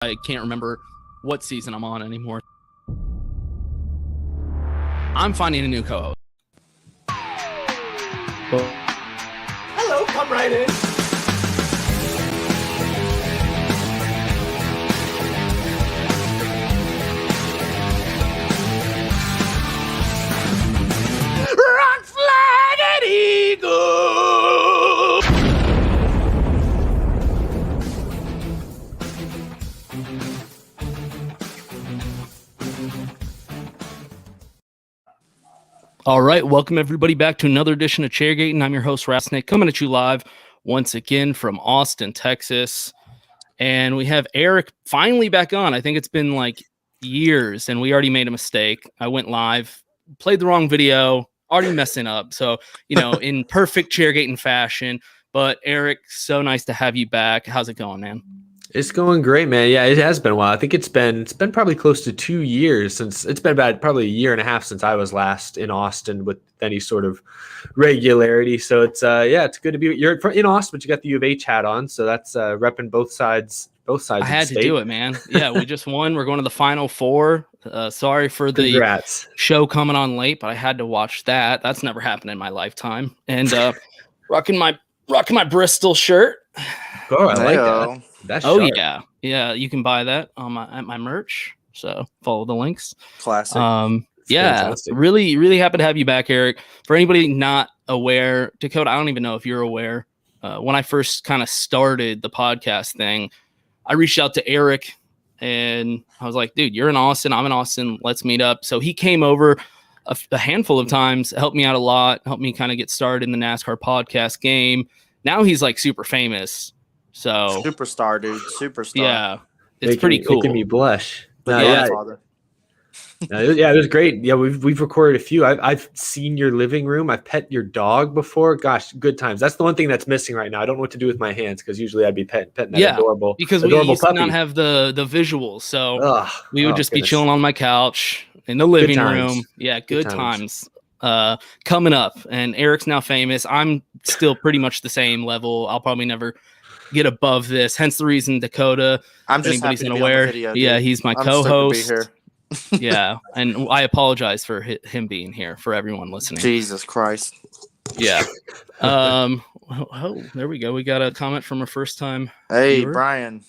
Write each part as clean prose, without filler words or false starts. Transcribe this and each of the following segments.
I can't remember what season I'm on anymore. I'm finding a new co-host. Hello, come right in. Rock, flag, and eagle. All right, welcome everybody back to another edition of Chairgatin. I'm your host, Rattlesnake, coming at you live once again from Austin, Texas. And we have Eric finally back on. I think it's been like years, and we already made a mistake. I went live, played the wrong video, already messing up. So, in perfect Chairgatin fashion. But Eric, so nice to have you back. How's it going, man? It's going great, man. Yeah, it has been a while. I think it's been probably close to 2 years since it's been about probably a year and a half since I was last in Austin with any sort of regularity. So it's it's good to be. You're in Austin, but you got the U of H hat on, so that's repping both sides. I had to do it, man. Yeah, we just won. We're going to the Final Four. Sorry for the Congrats. Show coming on late, but I had to watch that. That's never happened in my lifetime. And rocking my Bristol shirt. Oh, I like that. That's sharp. Yeah. You can buy that at my merch. So follow the links. Classic. Fantastic. Really happy to have you back, Eric. For anybody not aware, Dakota, I don't even know if you're aware. When I first kind of started the podcast thing, I reached out to Eric and I was like, dude, you're in Austin. I'm in Austin. Let's meet up. So he came over a handful of times, helped me out a lot, helped me kind of get started in the NASCAR podcast game. Now he's like super famous. So superstar, dude. Superstar. Yeah. It's pretty cool. Making me blush. Yeah. It was great. Yeah, we've recorded a few. I've seen your living room. I've pet your dog before. Gosh, good times. That's the one thing that's missing right now. I don't know what to do with my hands because usually I'd be petting that adorable. Because we used to not have the visuals, so we would just be chilling on my couch in the living room. Yeah, good times. Coming up, and Eric's now famous. I'm still pretty much the same level. I'll probably never get above this. Hence the reason Dakota. I'm just happy to be on the video, dude. Yeah, he's my co-host. Yeah, and I apologize for him being here for everyone listening. Jesus Christ. Yeah. There we go. We got a comment from a first time. Hey, viewer. Brian.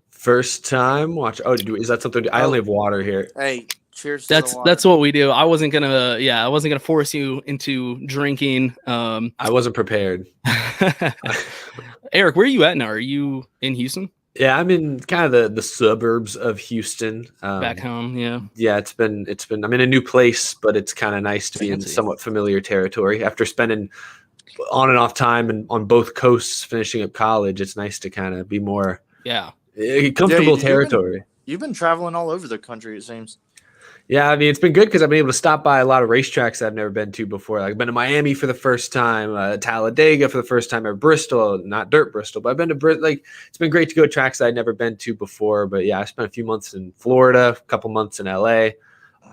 First time watch. Oh, is that something? I only have water here. Hey, cheers. That's what we do. I wasn't gonna force you into drinking. I wasn't prepared. Eric, where are you at now? Are you in Houston? Yeah, I'm in kind of the suburbs of Houston. Back home, yeah. Yeah, it's been. I'm in a new place, but it's kind of nice to be in somewhat familiar territory after spending on and off time and on both coasts finishing up college. It's nice to kind of be more comfortable territory. You've been traveling all over the country, it seems. Yeah, I mean, it's been good because I've been able to stop by a lot of racetracks that I've never been to before. Like, I've been to Miami for the first time, Talladega for the first time, or Bristol, not dirt Bristol, but I've been to Bristol. Like, it's been great to go to tracks that I'd never been to before. But yeah, I spent a few months in Florida, a couple months in LA,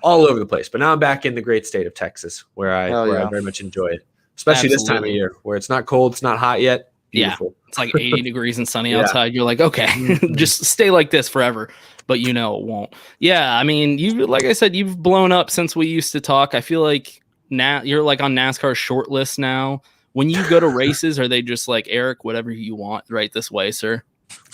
all over the place. But now I'm back in the great state of Texas, where I very much enjoy it, especially this time of year, where it's not cold, it's not hot yet. Beautiful. Yeah, it's like 80 degrees and sunny outside. You're like, okay, just stay like this forever. But it won't. Yeah, I mean, like I said, you've blown up since we used to talk. I feel like now you're like on NASCAR's short list now. When you go to races, are they just like, Eric, whatever you want, right this way, sir?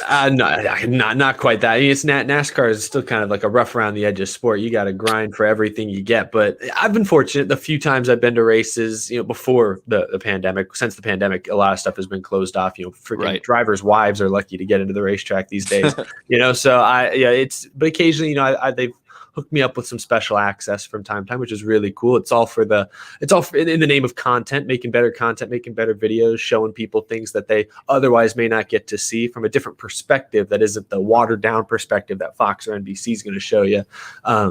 Not quite that. It's NASCAR is still kind of like a rough around the edges sport. You got to grind for everything you get. But I've been fortunate. The few times I've been to races, before the pandemic, since the pandemic, a lot of stuff has been closed off. Drivers' wives are lucky to get into the racetrack these days. But occasionally, they've hooked me up with some special access from time to time, which is really cool. It's all in the name of content, making better videos, showing people things that they otherwise may not get to see from a different perspective that isn't the watered down perspective that Fox or NBC is going to show you.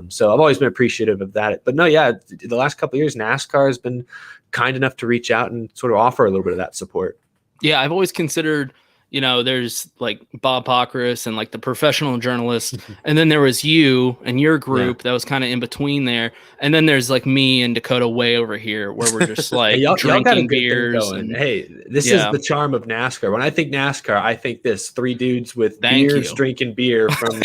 So I've always been appreciative of that. But the last couple of years, NASCAR has been kind enough to reach out and sort of offer a little bit of that support. Yeah, I've always considered there's like Bob Pockris and like the professional journalists. And then there was you and your group that was kind of in between there. And then there's like me and Dakota way over here where we're just like hey, y'all got a drinking good thing beers. going. And, hey, this is the charm of NASCAR. When I think NASCAR, I think this 3 dudes with beards drinking beer from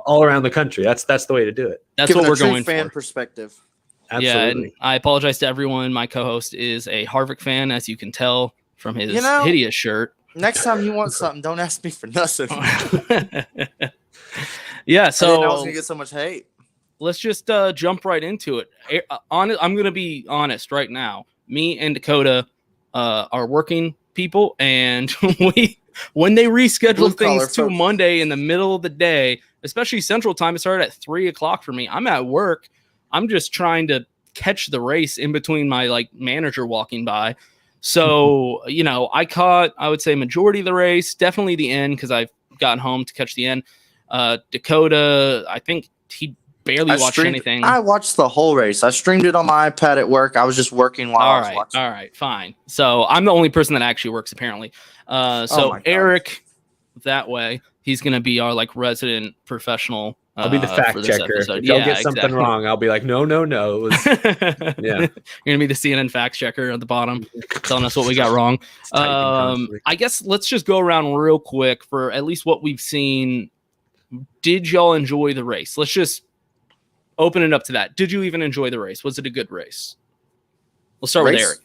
all around the country. That's the way to do it. That's what we're going fan for. Perspective. Absolutely. Yeah, and I apologize to everyone. My co-host is a Harvick fan, as you can tell from his hideous shirt. Next time you want something, don't ask me for nothing. Yeah, so I was gonna get so much hate. Let's just jump right into it. I'm gonna be honest right now. Me and Dakota are working people, and when they reschedule things to Monday in the middle of the day, especially Central Time, it started at 3:00 for me. I'm at work. I'm just trying to catch the race in between my like manager walking by. So, I caught, I would say, majority of the race, definitely the end because I've gotten home to catch the end. Dakota, I think he barely watched anything. I watched the whole race. I streamed it on my iPad at work. I was just working while I was watching. All right, fine. So I'm the only person that actually works, apparently. So Eric, that way, he's going to be our like resident professional. I'll be the fact checker. If y'all get something wrong, I'll be like, no. It was, You're going to be the CNN fact checker at the bottom telling us what we got wrong. I guess let's just go around real quick for at least what we've seen. Did y'all enjoy the race? Let's just open it up to that. Did you even enjoy the race? Was it a good race? We'll start with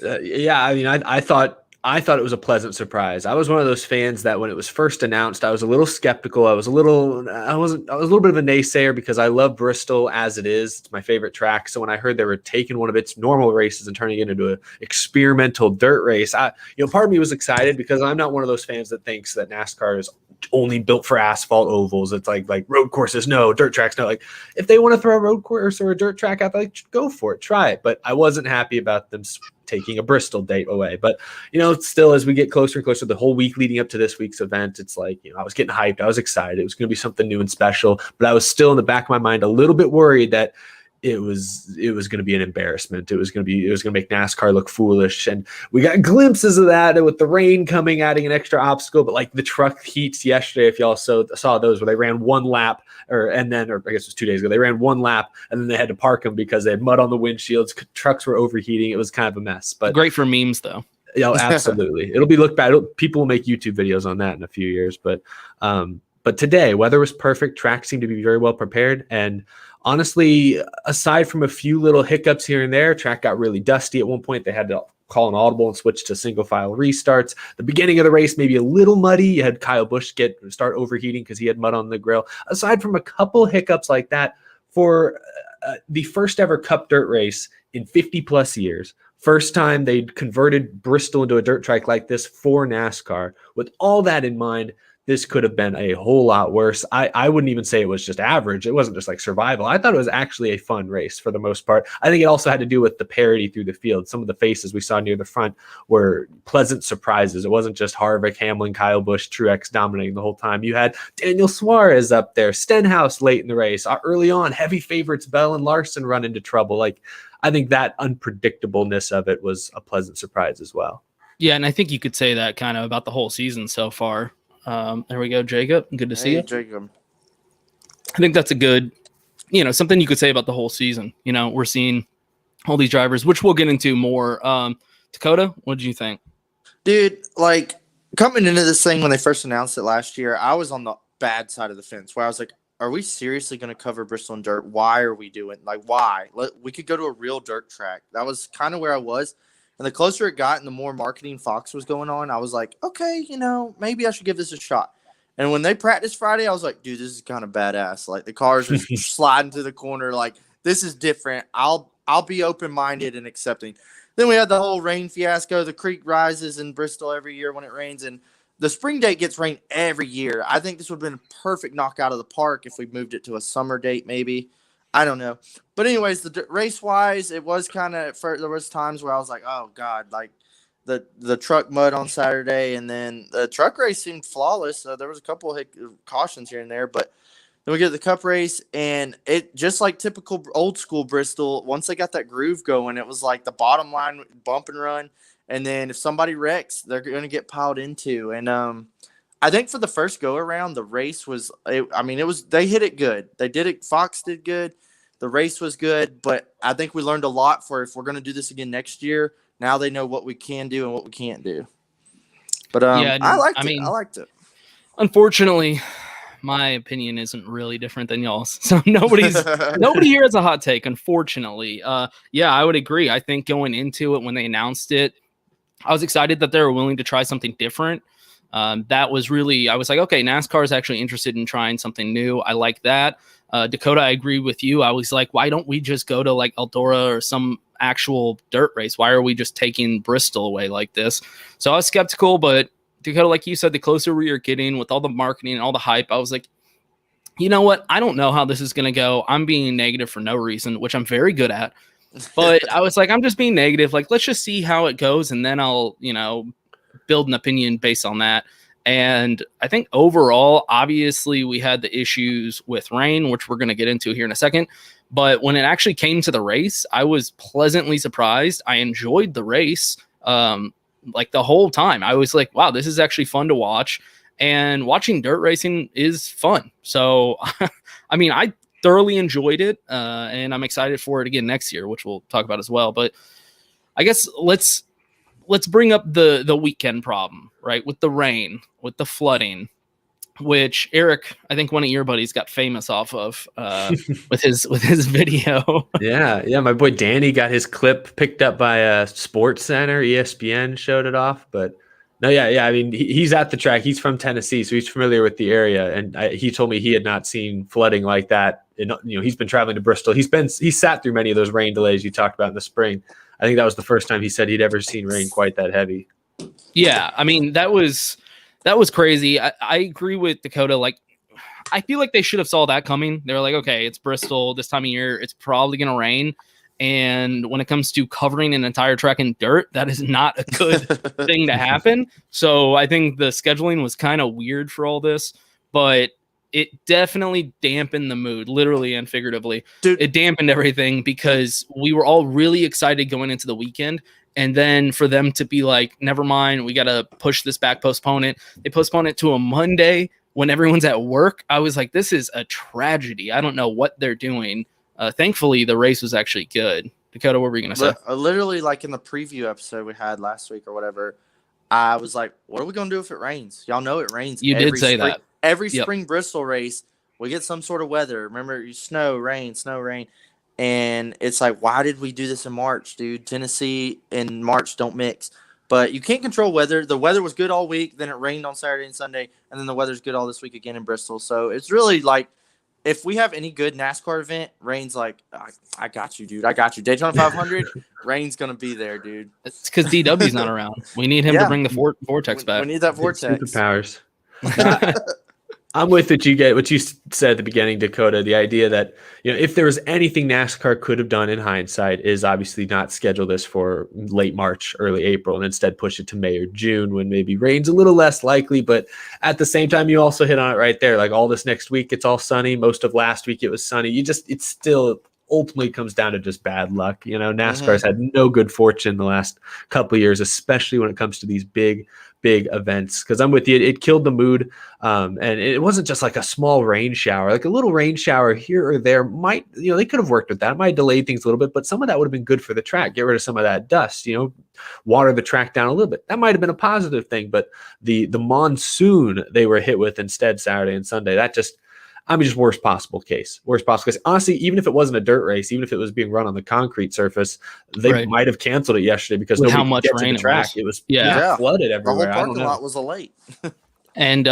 Eric. Yeah, I mean, I thought it was a pleasant surprise. I was one of those fans that when it was first announced, I was a little skeptical. I was a little bit of a naysayer because I love Bristol as it is. It's my favorite track. So when I heard they were taking one of its normal races and turning it into an experimental dirt race, part of me was excited because I'm not one of those fans that thinks that NASCAR is only built for asphalt ovals. It's like road courses, no, dirt tracks, no. Like if they want to throw a road course or a dirt track out, like go for it, try it. But I wasn't happy about them taking a Bristol date away. But, still as we get closer and closer, the whole week leading up to this week's event, it's like, I was getting hyped. I was excited. It was going to be something new and special, but I was still in the back of my mind a little bit worried that it was going to be an embarrassment. It was going to make NASCAR look foolish. And we got glimpses of that with the rain coming, adding an extra obstacle. But like the truck heats yesterday, if y'all saw those where they ran one lap or I guess it was 2 days ago, they ran one lap and then they had to park them because they had mud on the windshields. Trucks were overheating. It was kind of a mess, but great for memes though. Absolutely. It'll be looked bad. People will make YouTube videos on that in a few years, but today weather was perfect. Track seemed to be very well prepared. And honestly, aside from a few little hiccups here and there, track got really dusty. At one point, they had to call an audible and switch to single file restarts. The beginning of the race, maybe a little muddy. You had Kyle Busch start overheating because he had mud on the grill. Aside from a couple hiccups like that, for the first ever Cup dirt race in 50 plus years, first time they'd converted Bristol into a dirt track like this for NASCAR. With all that in mind, this could have been a whole lot worse. I wouldn't even say it was just average. It wasn't just like survival. I thought it was actually a fun race for the most part. I think it also had to do with the parity through the field. Some of the faces we saw near the front were pleasant surprises. It wasn't just Harvick, Hamlin, Kyle Busch, Truex dominating the whole time. You had Daniel Suarez up there, Stenhouse late in the race. Early on, heavy favorites Bell and Larson run into trouble. Like, I think that unpredictableness of it was a pleasant surprise as well. Yeah, and I think you could say that kind of about the whole season so far. There we go, Jacob. Good to see you. Jacob. I think that's a good, something you could say about the whole season. We're seeing all these drivers, which we'll get into more. Dakota, what did you think? Dude, like coming into this thing when they first announced it last year, I was on the bad side of the fence where I was like, are we seriously going to cover Bristol and dirt? Why are we doing why? We could go to a real dirt track. That was kind of where I was. And the closer it got and the more marketing Fox was going on, I was like, okay, maybe I should give this a shot. And when they practiced Friday, I was like, dude, this is kind of badass. Like the cars are sliding through the corner. Like this is different. I'll be open-minded and accepting. Then we had the whole rain fiasco. The creek rises in Bristol every year when it rains. And the spring date gets rain every year. I think this would have been a perfect knockout of the park if we moved it to a summer date maybe. I don't know. But anyways, the race-wise, it was kind of – there was times where I was like, oh, God, like the truck mud on Saturday. And then the truck race seemed flawless. There was a couple of cautions here and there. But then we get to the Cup race, and it just like typical old-school Bristol, once they got that groove going, it was like the bottom line bump and run. And then if somebody wrecks, they're going to get piled into. And I think for the first go around, the race was, they hit it good. They did it. Fox did good. The race was good, but I think we learned a lot for if we're going to do this again next year. Now they know what we can do and what we can't do. But I liked it. Unfortunately, my opinion isn't really different than y'all's. So nobody here has a hot take, unfortunately. Yeah, I would agree. I think going into it when they announced it, I was excited that they were willing to try something different. That was really, I was like, okay, NASCAR is actually interested in trying something new. I like that. Dakota, I agree with you. I was like, why don't we just go to like Eldora or some actual dirt race? Why are we just taking Bristol away like this? So I was skeptical, but Dakota, like you said, the closer we are getting with all the marketing and all the hype, I was like, you know what? I don't know how this is going to go. I'm being negative for no reason, which I'm very good at. But I was like, I'm just being negative. Like, let's just see how it goes. And then I'll, build an opinion based on that. And I think overall, obviously, we had the issues with rain, which we're going to get into here in a second. But when it actually came to the race, I was pleasantly surprised. I enjoyed the race like the whole time. I was like, wow, this is actually fun to watch. And watching dirt racing is fun. So, I thoroughly enjoyed it. And I'm excited for it again next year, which we'll talk about as well. But I guess let's bring up the weekend problem, right? With the rain, with the flooding, which Eric, I think one of your buddies got famous off of with his video. Yeah. My boy Danny got his clip picked up by a Sports Center. ESPN showed it off, but no, yeah. I mean, he's at the track. He's from Tennessee, so he's familiar with the area. And he told me he had not seen flooding like that. And, he's been traveling to Bristol. He sat through many of those rain delays you talked about in the spring. I think that was the first time he said he'd ever seen rain quite that heavy. Yeah, I mean, that was crazy. I agree with Dakota. Like, I feel like they should have saw that coming. They were like, okay, it's Bristol this time of year. It's probably going to rain. And when it comes to covering an entire track in dirt, that is not a good thing to happen. So I think the scheduling was kind of weird for all this, but it definitely dampened the mood, literally and figuratively. Dude. It dampened everything because we were all really excited going into the weekend. And then for them to be like, never mind, we got to push this back, postpone it. They postponed it to a Monday when everyone's at work. I was like, this is a tragedy. I don't know what they're doing. Thankfully, the race was actually good. Dakota, what were you going to say? Literally, like in the preview episode we had last week or whatever, I was like, what are we going to do if it rains? Y'all know it rains. You did say that. Every spring Bristol race, we get some sort of weather. Remember, snow, rain. And it's like, why did we do this in March, dude? Tennessee and March don't mix. But you can't control weather. The weather was good all week. Then it rained on Saturday and Sunday. And then the weather's good all this week again in Bristol. So it's really like, if we have any good NASCAR event, rain's like, I got you, dude. I got you. Daytona 500, rain's going to be there, dude. It's because DW's not around. We need him to bring the vortex back. We need that vortex. Superpowers. I'm with what you said at the beginning, Dakota. The idea that, if there was anything NASCAR could have done in hindsight is obviously not schedule this for late March, early April, and instead push it to May or June when maybe rain's a little less likely. But at the same time, you also hit on it right there. Like all this next week, it's all sunny. Most of last week, it was sunny. It still ultimately comes down to just bad luck. NASCAR's had no good fortune the last couple of years, especially when it comes to these big events. Because I'm with you, it killed the mood. And it wasn't just like a small rain shower, like a little rain shower here or there might, they could have worked with that. It might delay things a little bit, but some of that would have been good for the track. Get rid of some of that dust, water the track down a little bit. That might have been a positive thing, but the monsoon they were hit with instead Saturday and Sunday, that just worst possible case. Honestly, even if it wasn't a dirt race, even if it was being run on the concrete surface, they might have canceled it yesterday because with nobody how much could get rain to the track. It was flooded everywhere. The whole parking lot was late. And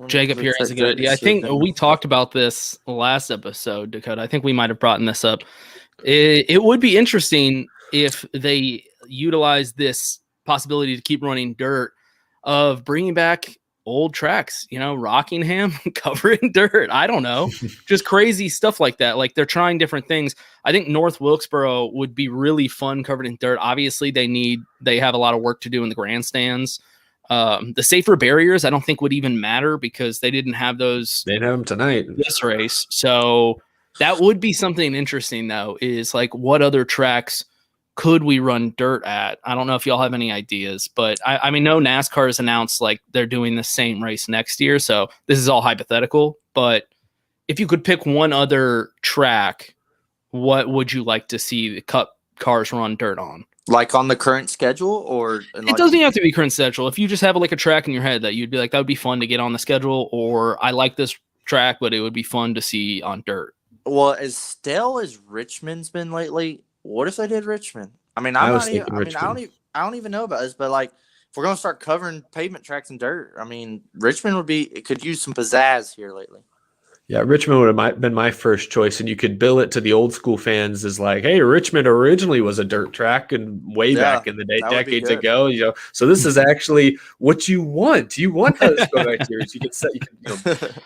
Jacob here has a good idea. I think we talked about this last episode, Dakota. I think we might have brought this up. It would be interesting if they utilize this possibility to keep running dirt of bringing back old tracks, Rockingham covering dirt. I don't know, just crazy stuff like that. Like they're trying different things. I think North Wilkesboro would be really fun covered in dirt. Obviously they have a lot of work to do in the grandstands. The safer barriers, I don't think would even matter because they didn't have those. They didn't have them tonight. This race. So that would be something interesting though, is like what other tracks could we run dirt at? I don't know if y'all have any ideas, but I mean, no, NASCAR has announced like they're doing the same race next year. So this is all hypothetical, but if you could pick one other track, what would you like to see the Cup cars run dirt on? Like on the current schedule, or it doesn't have to be current schedule. If you just have like a track in your head that you'd be like, that would be fun to get on the schedule, or I like this track, but it would be fun to see on dirt. Well, as stale as Richmond's been lately, what if they did Richmond? I mean, I don't even know about this, but like, if we're gonna start covering pavement tracks and dirt, I mean, Richmond it could use some pizzazz here lately. Yeah, Richmond would have been my first choice, and you could bill it to the old school fans as like, "Hey, Richmond originally was a dirt track, and way back in the day, decades ago, you know. So this is actually what you want. You want those throwback series. You can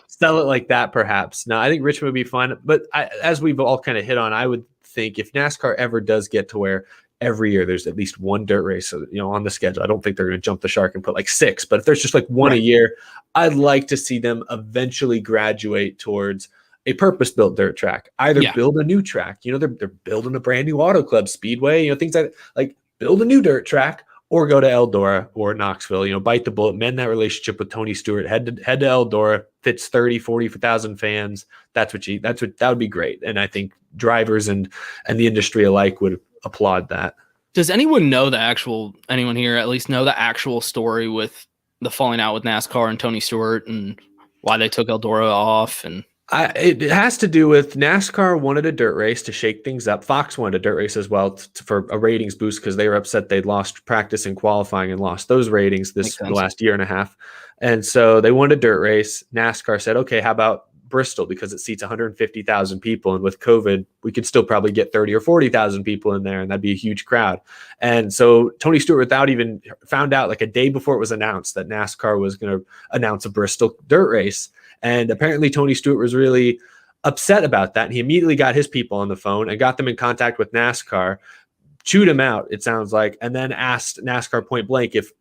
sell it like that, perhaps. No, I think Richmond would be fun, but as we've all kind of hit on, I would think if NASCAR ever does get to where every year there's at least one dirt race, on the schedule. I don't think they're going to jump the shark and put like 6, but if there's just like one a year, I'd like to see them eventually graduate towards a purpose-built dirt track. Either build a new track, they're building a brand new auto club speedway, things like build a new dirt track, or go to Eldora or Knoxville, bite the bullet, mend that relationship with Tony Stewart, head to Eldora, fits 30,000-40,000 fans. That would be great. And I think drivers and the industry alike would applaud that. Does anyone here at least know the actual story with the falling out with NASCAR and Tony Stewart and why they took Eldora off? And it has to do with NASCAR wanted a dirt race to shake things up. Fox wanted a dirt race as well for a ratings boost because they were upset they'd lost practice and qualifying and lost those ratings the last year and a half. And so they wanted a dirt race. NASCAR said, okay, how about Bristol, because it seats 150,000 people, and with COVID we could still probably get 30 or 40,000 people in there, and that'd be a huge crowd. And so Tony Stewart, without even found out like a day before it was announced that NASCAR was going to announce a Bristol dirt race, and apparently Tony Stewart was really upset about that, and he immediately got his people on the phone and got them in contact with NASCAR, chewed him out, it sounds like, and then asked NASCAR point blank if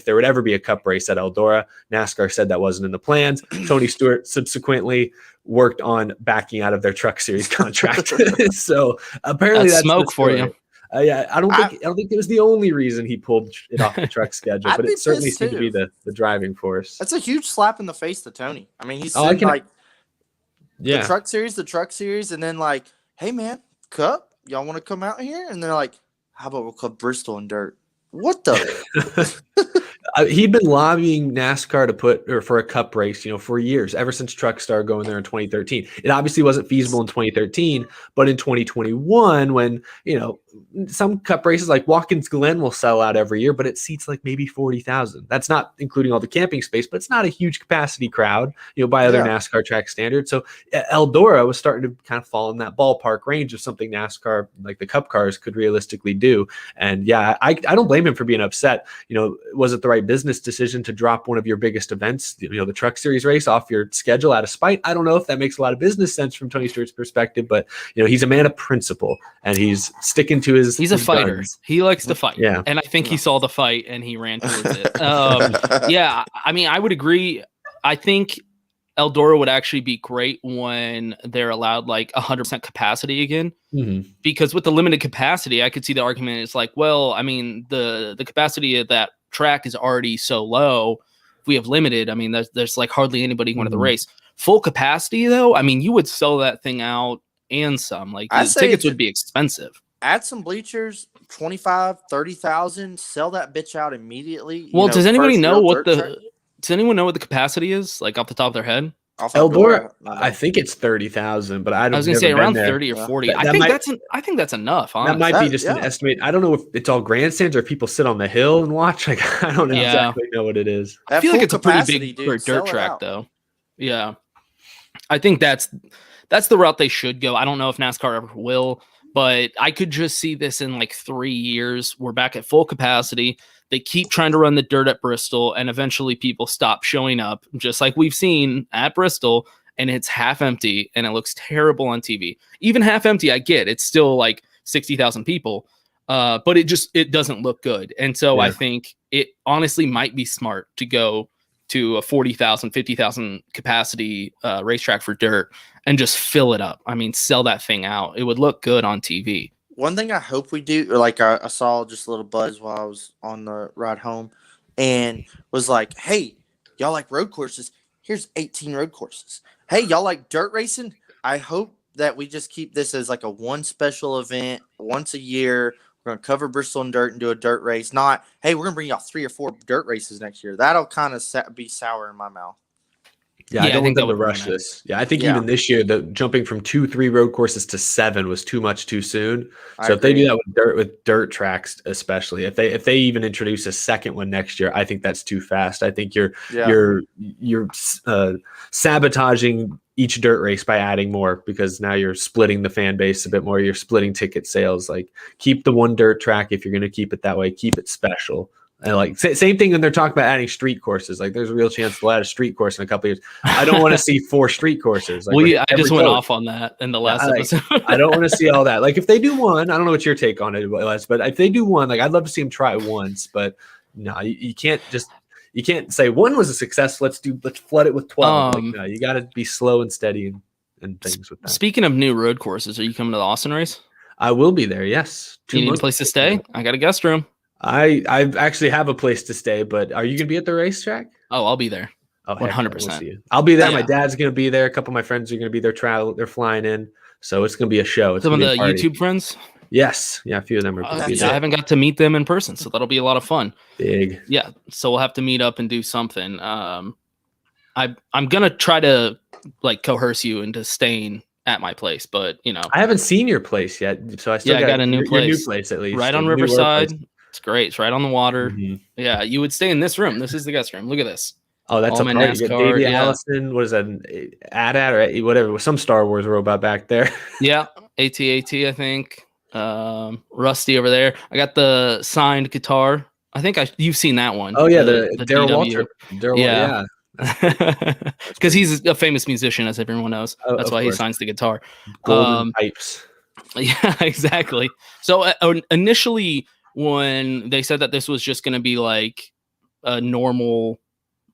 there would ever be a Cup race at Eldora. NASCAR said that wasn't in the plans. Tony Stewart subsequently worked on backing out of their Truck Series contract. So apparently that's smoke for you. Yeah, I don't think it was the only reason he pulled it off the truck schedule, but it certainly seemed to be the driving force. That's a huge slap in the face to Tony. I mean, he's the Truck Series, and then like, hey man, Cup, y'all want to come out here? And they're like, how about we'll club Bristol and dirt? What the? He'd been lobbying NASCAR to put for a Cup race, for years, ever since trucks started going there in 2013. It obviously wasn't feasible in 2013, but in 2021, when some Cup races like Watkins Glen will sell out every year, but it seats like maybe 40,000. That's not including all the camping space, but it's not a huge capacity crowd, by other NASCAR track standards. So Eldora was starting to kind of fall in that ballpark range of something NASCAR, like the Cup cars, could realistically do. And yeah, I don't blame him for being upset. Was it the right business decision to drop one of your biggest events, the Truck Series race, off your schedule out of spite? I don't know if that makes a lot of business sense from Tony Stewart's perspective, but he's a man of principle, and he's sticking to his. He's a fighter. Guns. He likes to fight. Yeah, and I think he saw the fight and he ran towards it. Yeah, I mean, I would agree. I think Eldora would actually be great when they're allowed like 100% capacity again, because with the limited capacity, I could see the argument is like, well, I mean, the capacity of that track is already so low. If we have limited, I mean, there's like hardly anybody going to the race. Full capacity though, I mean, you would sell that thing out and some. Like the tickets would be expensive. Add some bleachers, 25, 30,000, sell that bitch out immediately. Well, does anyone know what the capacity is, like off the top of their head? Eldora, I think it's 30,000, but I was going to say around 30 or 40. I think that's enough. Honestly. That might be just an estimate. I don't know if it's all grandstands or if people sit on the hill and watch. Like, I don't exactly know what it is. I feel like it's a pretty big for a dirt track, though. Yeah, I think that's the route they should go. I don't know if NASCAR ever will, but I could just see this in like 3 years. We're back at full capacity. They keep trying to run the dirt at Bristol, and eventually people stop showing up, just like we've seen at Bristol, and it's half empty, and it looks terrible on TV. Even half empty, I get it's still like 60,000 people, but it doesn't look good. And so I think it honestly might be smart to go to a 40,000, 50,000 capacity racetrack for dirt and just fill it up. I mean, sell that thing out. It would look good on TV. One thing I hope we do, like I saw just a little buzz while I was on the ride home, and was like, "Hey, y'all like road courses? Here's 18 road courses. Hey, y'all like dirt racing? I hope that we just keep this as like a one special event once a year. We're gonna cover Bristol and dirt and do a dirt race. Not, hey, we're gonna bring y'all 3 or 4 dirt races next year. That'll kind of be sour in my mouth. Yeah, I don't want them to rush ruin it. this. Yeah, I think even this year, the jumping from 2-3 road courses to 7 was too much too soon. So if they do that with dirt tracks, especially if they even introduce a second one next year, I think that's too fast. I think you're sabotaging each dirt race by adding more, because now you're splitting the fan base a bit more. You're splitting ticket sales. Like, keep the one dirt track if you're going to keep it that way. Keep it special. And like same thing when they're talking about adding street courses. Like, there's a real chance they'll add a street course in a couple of years. I don't want to see 4 street courses. Like, I just went off on that in the last episode. I don't want to see all that. Like, if they do one, I don't know what your take on it was, but if they do one, like, I'd love to see them try it once. But no, you can't say one was a success. Let's flood it with 12. Like, no, you got to be slow and steady and things with that. Speaking of new road courses, are you coming to the Austin race? I will be there. Yes. Do you need a place to stay? I got a guest room. I actually have a place to stay, but are you going to be at the racetrack? Oh, I'll be there. Oh, 100%. I'll be there. Yeah. My dad's going to be there. A couple of my friends are going to be there. They're flying in. So it's going to be a show. Some of the YouTube friends? Yes. Yeah, a few of them are. I haven't got to meet them in person, so that'll be a lot of fun. Big. Yeah. So we'll have to meet up and do something. I'm going to try to like coerce you into staying at my place, but I haven't seen your place yet. So I got a new place. Your new place, at least. Right on Riverside. It's great. It's right on the water. Mm-hmm. Yeah, you would stay in this room. This is the guest room. Look at this. Oh, that's a NASCAR. Davey Allison. What is that? AT-AT or whatever. Some Star Wars robot back there. Yeah, AT-AT, I think. Rusty over there. I got the signed guitar. I think you've seen that one. Oh yeah, the Darryl Walter. Yeah. Because he's a famous musician, as everyone knows. That's why he signs the guitar. Golden pipes. Yeah, exactly. So initially, when they said that this was just going to be like a normal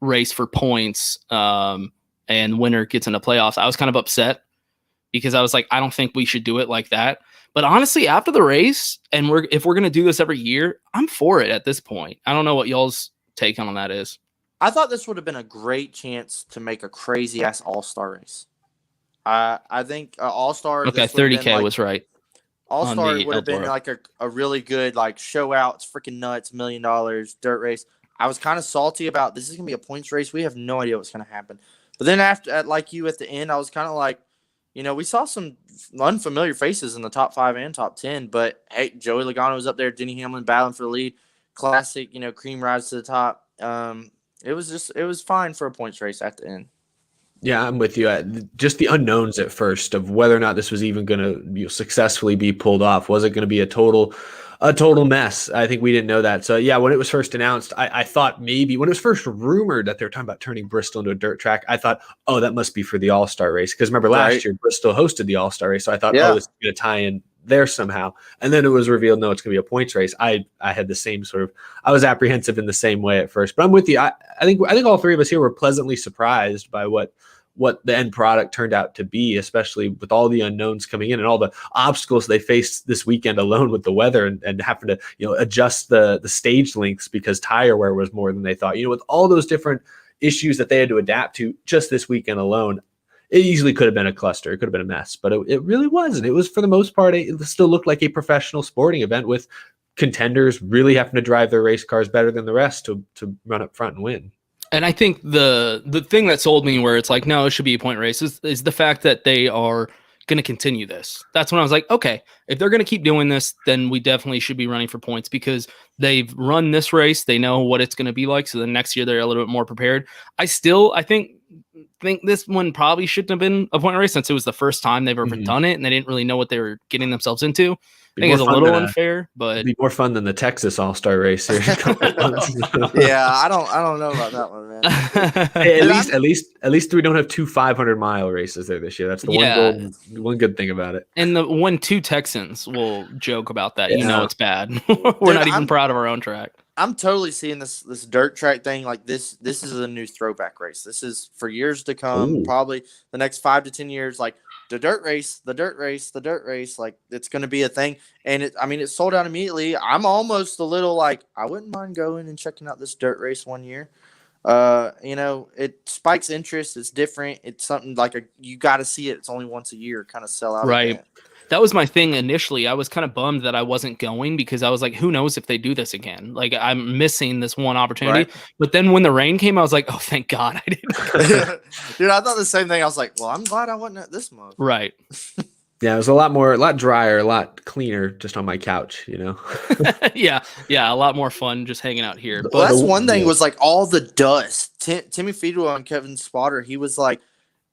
race for points, and winner gets into playoffs, I was kind of upset, because I was like, I don't think we should do it like that. But honestly, after the race, and if we're going to do this every year, I'm for it at this point. I don't know what y'all's take on that is. I thought this would have been a great chance to make a crazy ass all-star race. I think all-star. Okay, 30K was right. All-star would have been like a really good like show out. It's freaking nuts, $1 million dirt race. I was kind of salty about this is gonna be a points race. We have no idea what's gonna happen. But then after, like you at the end, I was kind of like, we saw some unfamiliar faces in the top 5 and top 10. But hey, Joey Logano was up there, Denny Hamlin battling for the lead. Classic, cream rise to the top. It was fine for a points race at the end. Yeah, I'm with you. Just the unknowns at first of whether or not this was even going to successfully be pulled off. Was it going to be a total mess? I think we didn't know that. So yeah, when it was first announced, I thought maybe when it was first rumored that they were talking about turning Bristol into a dirt track, I thought, oh, that must be for the All-Star race. Because remember last year, Bristol hosted the All-Star race. So I thought, oh, this is going to tie in there somehow. And then it was revealed, no, it's going to be a points race. I had the same I was apprehensive in the same way at first, but I'm with you. I think all 3 of us here were pleasantly surprised by what the end product turned out to be, especially with all the unknowns coming in and all the obstacles they faced this weekend alone with the weather and having to, adjust the stage lengths because tire wear was more than they thought, with all those different issues that they had to adapt to just this weekend alone. It easily could have been a cluster. It could have been a mess, but it really wasn't. It was, for the most part, it still looked like a professional sporting event with contenders really having to drive their race cars better than the rest to run up front and win. And I think the thing that sold me where it's like, no, it should be a point race is the fact that they are going to continue this. That's when I was like, okay, if they're going to keep doing this, then we definitely should be running for points, because they've run this race. They know what it's going to be like. So the next year they're a little bit more prepared. I think this one probably shouldn't have been a point race, since it was the first time they've ever done it and they didn't really know what they were getting themselves into. I think it's a little unfair, but it'd be more fun than the Texas All-Star race here. Yeah, I don't know about that one, man. Hey, at least we don't have 2 500-mile races there this year. That's the one good thing about it. And when 2 Texans will joke about that, it's bad. We're not even proud of our own track. I'm totally seeing this dirt track thing. Like this is a new throwback race. This is for years to come, Ooh. probably the next 5 to 10 years. Like the dirt race. Like it's going to be a thing. And it sold out immediately. I'm almost a little like, I wouldn't mind going and checking out this dirt race one year. It spikes interest. It's different. It's something like you got to see it. It's only once a year, kind of sell out. Right. Event. That was my thing initially. I was kind of bummed that I wasn't going because I was like, who knows if they do this again? Like, I'm missing this one opportunity. Right. But then when the rain came, I was like, oh, thank God I didn't. Dude, I thought the sime thing. I was like, well, I'm glad I wasn't at this month. Right. Yeah, it was a lot drier, a lot cleaner just on my couch, Yeah, a lot more fun just hanging out here. But that's one thing was like all the dust. Timmy Feedwell and Kevin Spotter, he was like,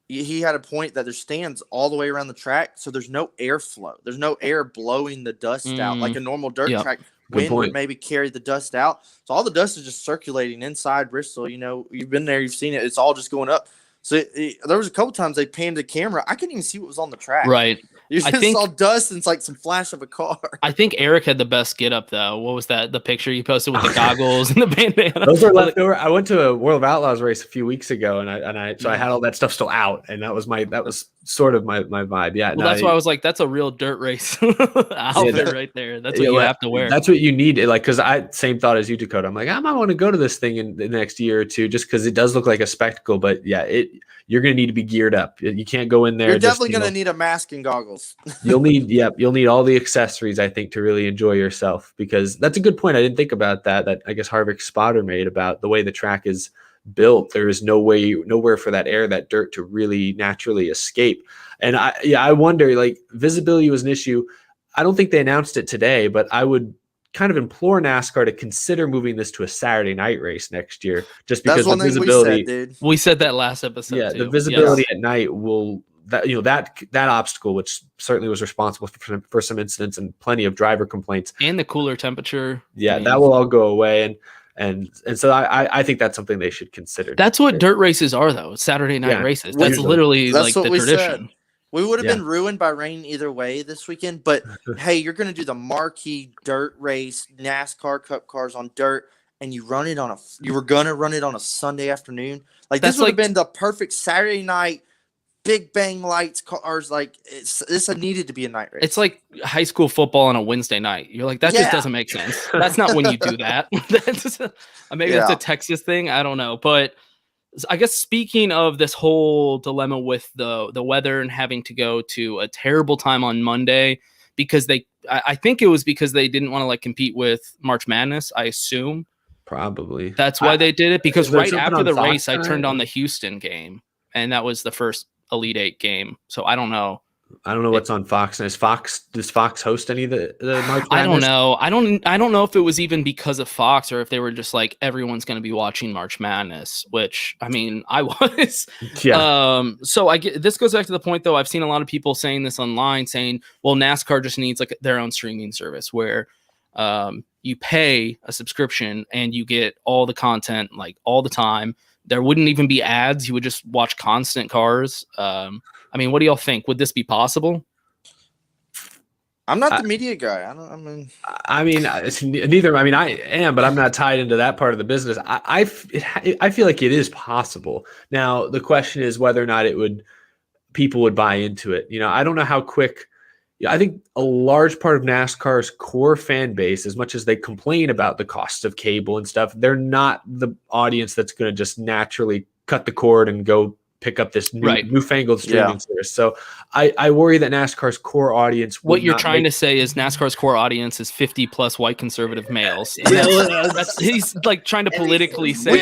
he had a point that there's stands all the way around the track, so there's no airflow. There's no air blowing the dust out like a normal dirt track. Wind would maybe carry the dust out. So all the dust is just circulating inside Bristol. You've been there, you've seen it. It's all just going up. So there was a couple times they panned the camera. I couldn't even see what was on the track. Right. You just saw dust and it's like some flash of a car. I think Eric had the best get up though. What was that? The picture you posted with the goggles and the bandana. Those are left over. I went to a World of Outlaws race a few weeks ago, and I had all that stuff still out, and that was sort of my vibe. Yeah. Well, that's why I was like, that's a real dirt race outfit right there. That's what you have to wear. That's what you need. Like, because same thought as you, Dakota. I'm like, I might want to go to this thing in the next year or two, just because it does look like a spectacle. But yeah, you're going to need to be geared up. You can't go in there. You're definitely going to need a mask and goggles. You'll need all the accessories, I think, to really enjoy yourself, because that's a good point. I didn't think about that I guess Harvick Spotter made about the way the track is built. There is nowhere for that dirt to really naturally escape. And I wonder, like, visibility was an issue. I don't think they announced it today, but I would kind of implore NASCAR to consider moving this to a Saturday night race next year, just because the visibility. We said that last episode. Yeah, the visibility at night will that obstacle, which certainly was responsible for some incidents and plenty of driver complaints, and the cooler temperature. Yeah, that will all go away, and so I think that's something they should consider. That's what dirt races are, though. Saturday night races. That's literally like the tradition. Said. We would have been ruined by rain either way this weekend, but hey, you're going to do the marquee dirt race, NASCAR Cup cars on dirt, and you were going to run it on a Sunday afternoon. Like, this would have been the perfect Saturday night, big bang lights cars. Like, this needed to be a night race. It's like high school football on a Wednesday night. You're like, that just doesn't make sense. That's not when you do that. Maybe that's a Texas thing. I don't know, but I guess speaking of this whole dilemma with the weather and having to go to a terrible time on Monday because I think it was because they didn't want to like compete with March Madness, I assume. Probably. That's why they did it, because right after the race, I turned on the Houston game, and that was the first Elite Eight game. So I don't know. I don't know what's on Fox. Does Fox host any of the March Madness? I don't know. I don't know if it was even because of Fox or if they were just like, everyone's going to be watching March Madness, which I mean, I was. Yeah. So this goes back to the point though. I've seen a lot of people saying this online, saying, well, NASCAR just needs like their own streaming service where you pay a subscription and you get all the content like all the time. There wouldn't even be ads. You would just watch constant cars. I mean, what do y'all think? Would this be possible? I'm not the media guy. I mean, it's neither. I mean, I am, but I'm not tied into that part of the business. I feel like it is possible. Now, the question is whether or not people would buy into it. I don't know how quick. I think a large part of NASCAR's core fan base, as much as they complain about the cost of cable and stuff, they're not the audience that's going to just naturally cut the cord and go pick up this newfangled streaming service. So I worry that NASCAR's core audience. What you're trying to say is NASCAR's core audience is 50 plus white conservative males. He's like trying to politically say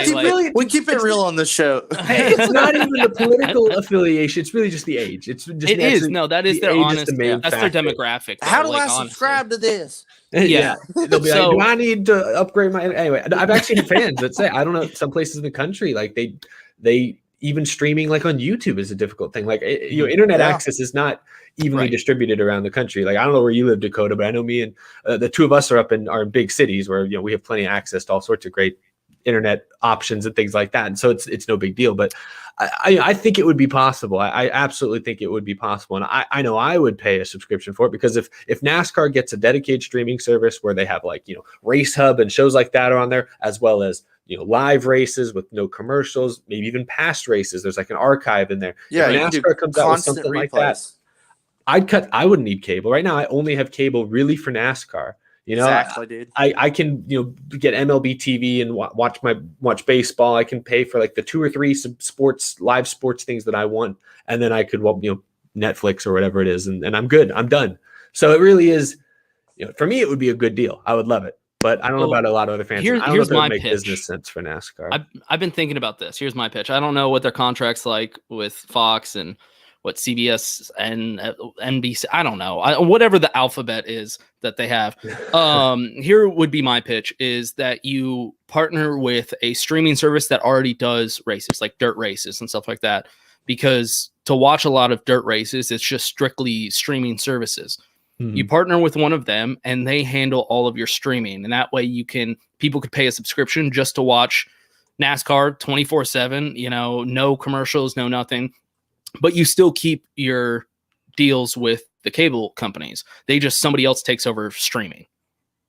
we keep it real on the show. It's not even a political affiliation. It's really just the age. It is. No, that is their honest. That's their demographic. How do I subscribe to this? Yeah. They'll be like, do I need to upgrade my? Anyway, I've actually had fans that say, I don't know, some places in the country, like they even streaming like on YouTube is a difficult thing. Like internet access is not evenly distributed around the country. Like I don't know where you live, Dakota, but I know me and the two of us are in big cities where we have plenty of access to all sorts of great internet options and things like that. And so it's no big deal. But I think it would be possible. I absolutely think it would be possible. And I know I would pay a subscription for it, because if NASCAR gets a dedicated streaming service where they have like, Race Hub and shows like that are on there, as well as, live races with no commercials, maybe even past races, there's like an archive in there. Yeah, if NASCAR comes out with something like that, I wouldn't need cable. Right now I only have cable really for NASCAR. Exactly, dude. I can get MLB TV and watch baseball. I can pay for like the 2 or 3 live sports things that I want, and then I could Netflix or whatever it is, and I'm good. I'm done. So it really is, for me it would be a good deal. I would love it, but I don't know about a lot of other fans. I don't know if it would make business sense for NASCAR. I've been thinking about this. Here's my pitch. I don't know what their contract's like with Fox and what CBS and NBC, I don't know, whatever the alphabet is that they have. Here would be my pitch, is that you partner with a streaming service that already does races, like dirt races and stuff like that. Because to watch a lot of dirt races, it's just strictly streaming services. Mm-hmm. You partner with one of them and they handle all of your streaming. And that way people could pay a subscription just to watch NASCAR 24/7, no commercials, no nothing. But you still keep your deals with the cable companies. Somebody else takes over streaming.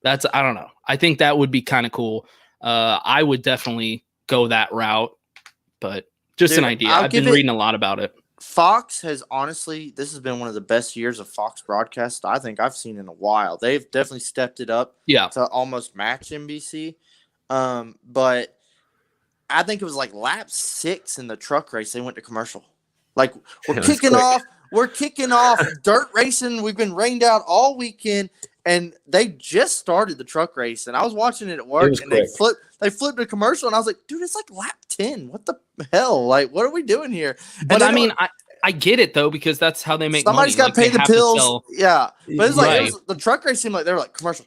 I don't know. I think that would be kind of cool. I would definitely go that route, but just an idea. I've been reading a lot about it. Fox has honestly, this has been one of the best years of Fox broadcast I think I've seen in a while. They've definitely stepped it up to almost match NBC. But I think it was like lap 6 in the truck race. They went to commercial. Like we're kicking off dirt racing. We've been rained out all weekend, and they just started the truck race. And I was watching it at work, and they flipped a commercial, and I was like, dude, it's like lap 10. What the hell? Like, what are we doing here? But I mean, I get it though, because that's how they make somebody's money. Somebody's got to pay the pills. Yeah, but it's like the truck race seemed like they were like commercial.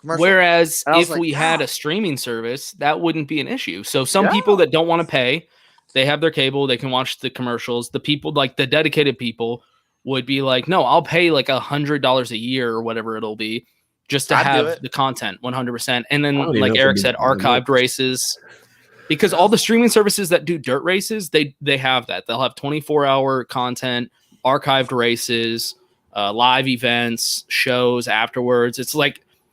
Whereas if we had a streaming service, that wouldn't be an issue. So some people that don't want to pay, they have their cable, they can watch the commercials. The people, like the dedicated people, would be like, no, I'll pay like $100 a year or whatever it'll be just to have the content 100%. And then, like Eric said, archived races. Because all the streaming services that do dirt races, they have that. They'll have 24-hour content, archived races, live events, shows afterwards.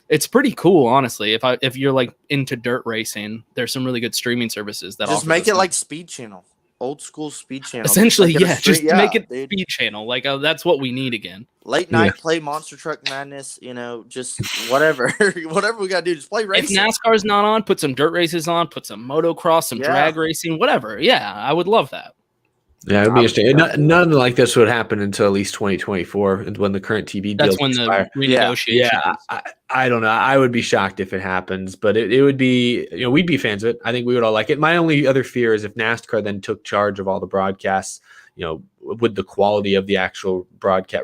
It's pretty cool, honestly. If you're like into dirt racing, there's some really good streaming services that just make it like Speed Channel, old school Speed Channel. Essentially, just make it Speed Channel. Like that's what we need again. Late night play Monster Truck Madness. Just whatever, whatever we gotta do. Just play racing. If NASCAR's not on, put some dirt races on, put some motocross, some drag racing, whatever. Yeah, I would love that. Yeah, it would be interesting. None like this would happen until at least 2024, when the current TV deals expire. That's when the renegotiation. Yeah, I don't know. I would be shocked if it happens, but it would be. We'd be fans of it. I think we would all like it. My only other fear is if NASCAR then took charge of all the broadcasts. Would the quality of the actual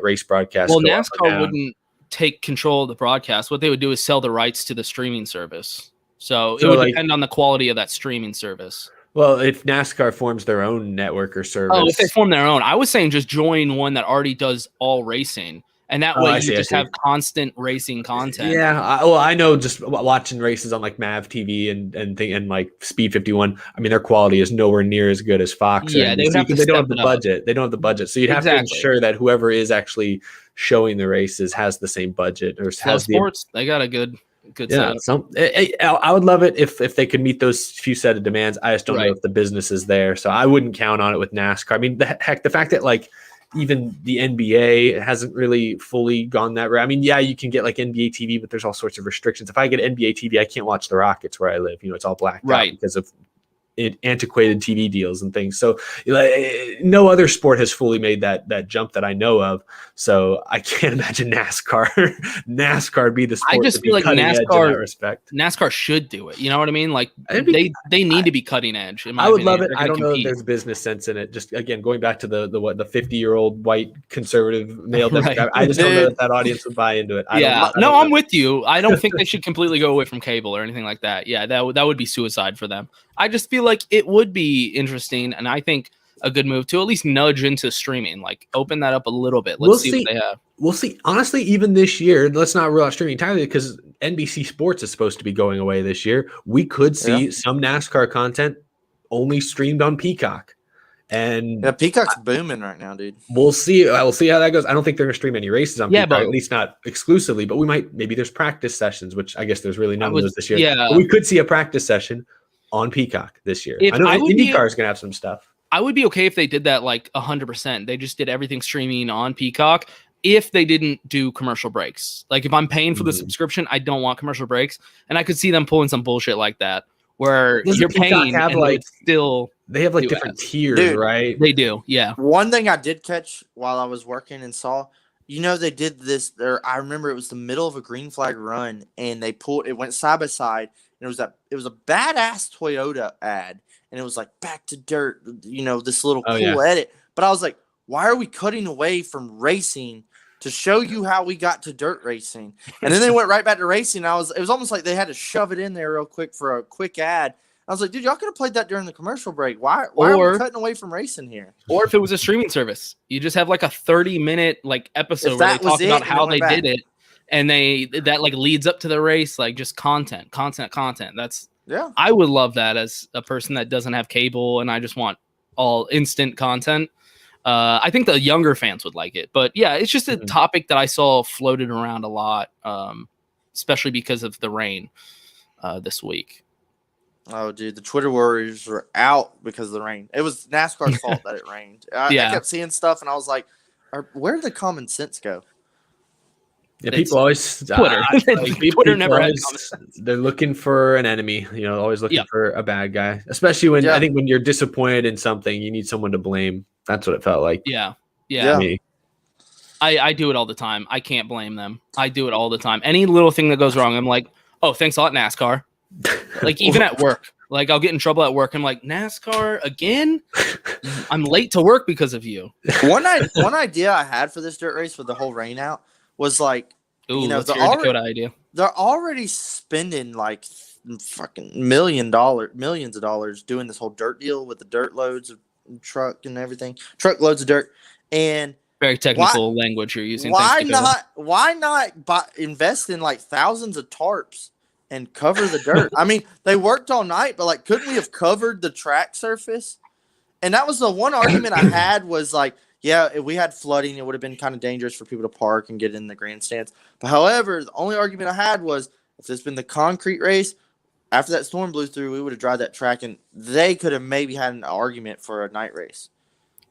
race broadcast? Well, NASCAR wouldn't take control of the broadcast. What they would do is sell the rights to the streaming service. So it would depend on the quality of that streaming service. Well, if NASCAR forms their own network or service. Oh, if they form their own. I was saying just join one that already does all racing. And that way you just have constant racing content. Yeah. I know just watching races on like MAV TV and like Speed 51. I mean, their quality is nowhere near as good as Fox. Yeah, they don't have the budget. They don't have the budget. So you'd have to ensure that whoever is actually showing the races has the same budget or has sports. They got a good setup. I would love it if they could meet those few set of demands. I just don't know if the business is there. So I wouldn't count on it with NASCAR. I mean, the fact that like even the NBA hasn't really fully gone that route. I mean, yeah, you can get like NBA TV, but there's all sorts of restrictions. If I get NBA TV, I can't watch the Rockets where I live. It's all blacked out because of antiquated TV deals and things. So no other sport has fully made that jump that I know of. So I can't imagine NASCAR be the sport. I just feel like NASCAR should do it. You know what I mean? Like they need to be cutting edge. I would love it. I don't know if there's business sense in it. Just again, going back to the 50-year-old white conservative male demographic. I just don't know if that audience would buy into it. I'm with you. I don't think they should completely go away from cable or anything like that. Yeah, that would be suicide for them. I just feel like it would be interesting, and I think a good move to at least nudge into streaming, like open that up a little bit. Let's see what they have. We'll see. Honestly, even this year, let's not rule out streaming entirely because NBC Sports is supposed to be going away this year. We could see some NASCAR content only streamed on Peacock. And Peacock's booming right now, dude. We'll see. We'll see how that goes. I don't think they're going to stream any races on Peacock, at least not exclusively. But we might. Maybe there's practice sessions, which I guess there's really none of those this year. Yeah, but we could see a practice session on Peacock this year. I know IndyCar is going to have some stuff. I would be okay if they did that like 100%. They just did everything streaming on Peacock. If they didn't do commercial breaks, like if I'm paying for the subscription, I don't want commercial breaks, and I could see them pulling some bullshit like that where you're paying and like still. They have like different tiers, dude, right? They do, yeah. One thing I did catch while I was working and saw, they did this there. I remember it was the middle of a green flag run, and it went side by side, and it was a badass Toyota ad, and it was like back to dirt, this little cool edit. But I was like, why are we cutting away from racing to show you how we got to dirt racing? And then they went right back to racing. It was almost like they had to shove it in there real quick for a quick ad. I was like, dude, y'all could have played that during the commercial break. Why are we cutting away from racing here? Or if it was a streaming service, you just have like a 30-minute like episode where they talk about how they did it, and that like leads up to the race, like just content. That's I would love that as a person that doesn't have cable and I just want all instant content. I think the younger fans would like it, but yeah, it's just a topic that I saw floated around a lot, especially because of the rain this week. Oh, dude, the Twitter warriors were out because of the rain. It was NASCAR's fault that it rained. I kept seeing stuff, and I was like, where did the common sense go? Yeah, people always Twitter. Twitter never had common sense. They're looking for an enemy, always looking for a bad guy. Especially when I think when you're disappointed in something, you need someone to blame. That's what it felt like. Yeah. Me. I do it all the time. I can't blame them. I do it all the time. Any little thing that goes wrong, I'm like, oh, thanks a lot, NASCAR. Like even at work, like I'll get in trouble at work. I'm like, NASCAR again? I'm late to work because of you. One idea I had for this dirt race with the whole rain out was like, let's hear a Dakota idea. They're already spending like fucking millions of dollars doing this whole dirt deal with the dirt loads of truck and everything, truckloads of dirt, and very technical language you're using. Why not invest in like thousands of tarps and cover the dirt? I mean, they worked all night, but like, couldn't we have covered the track surface? And that was the one argument I had was like, yeah, if we had flooding, it would have been kind of dangerous for people to park and get in the grandstands. But however, the only argument I had was if this had been the concrete race, after that storm blew through, we would have dried that track, and they could have maybe had an argument for a night race.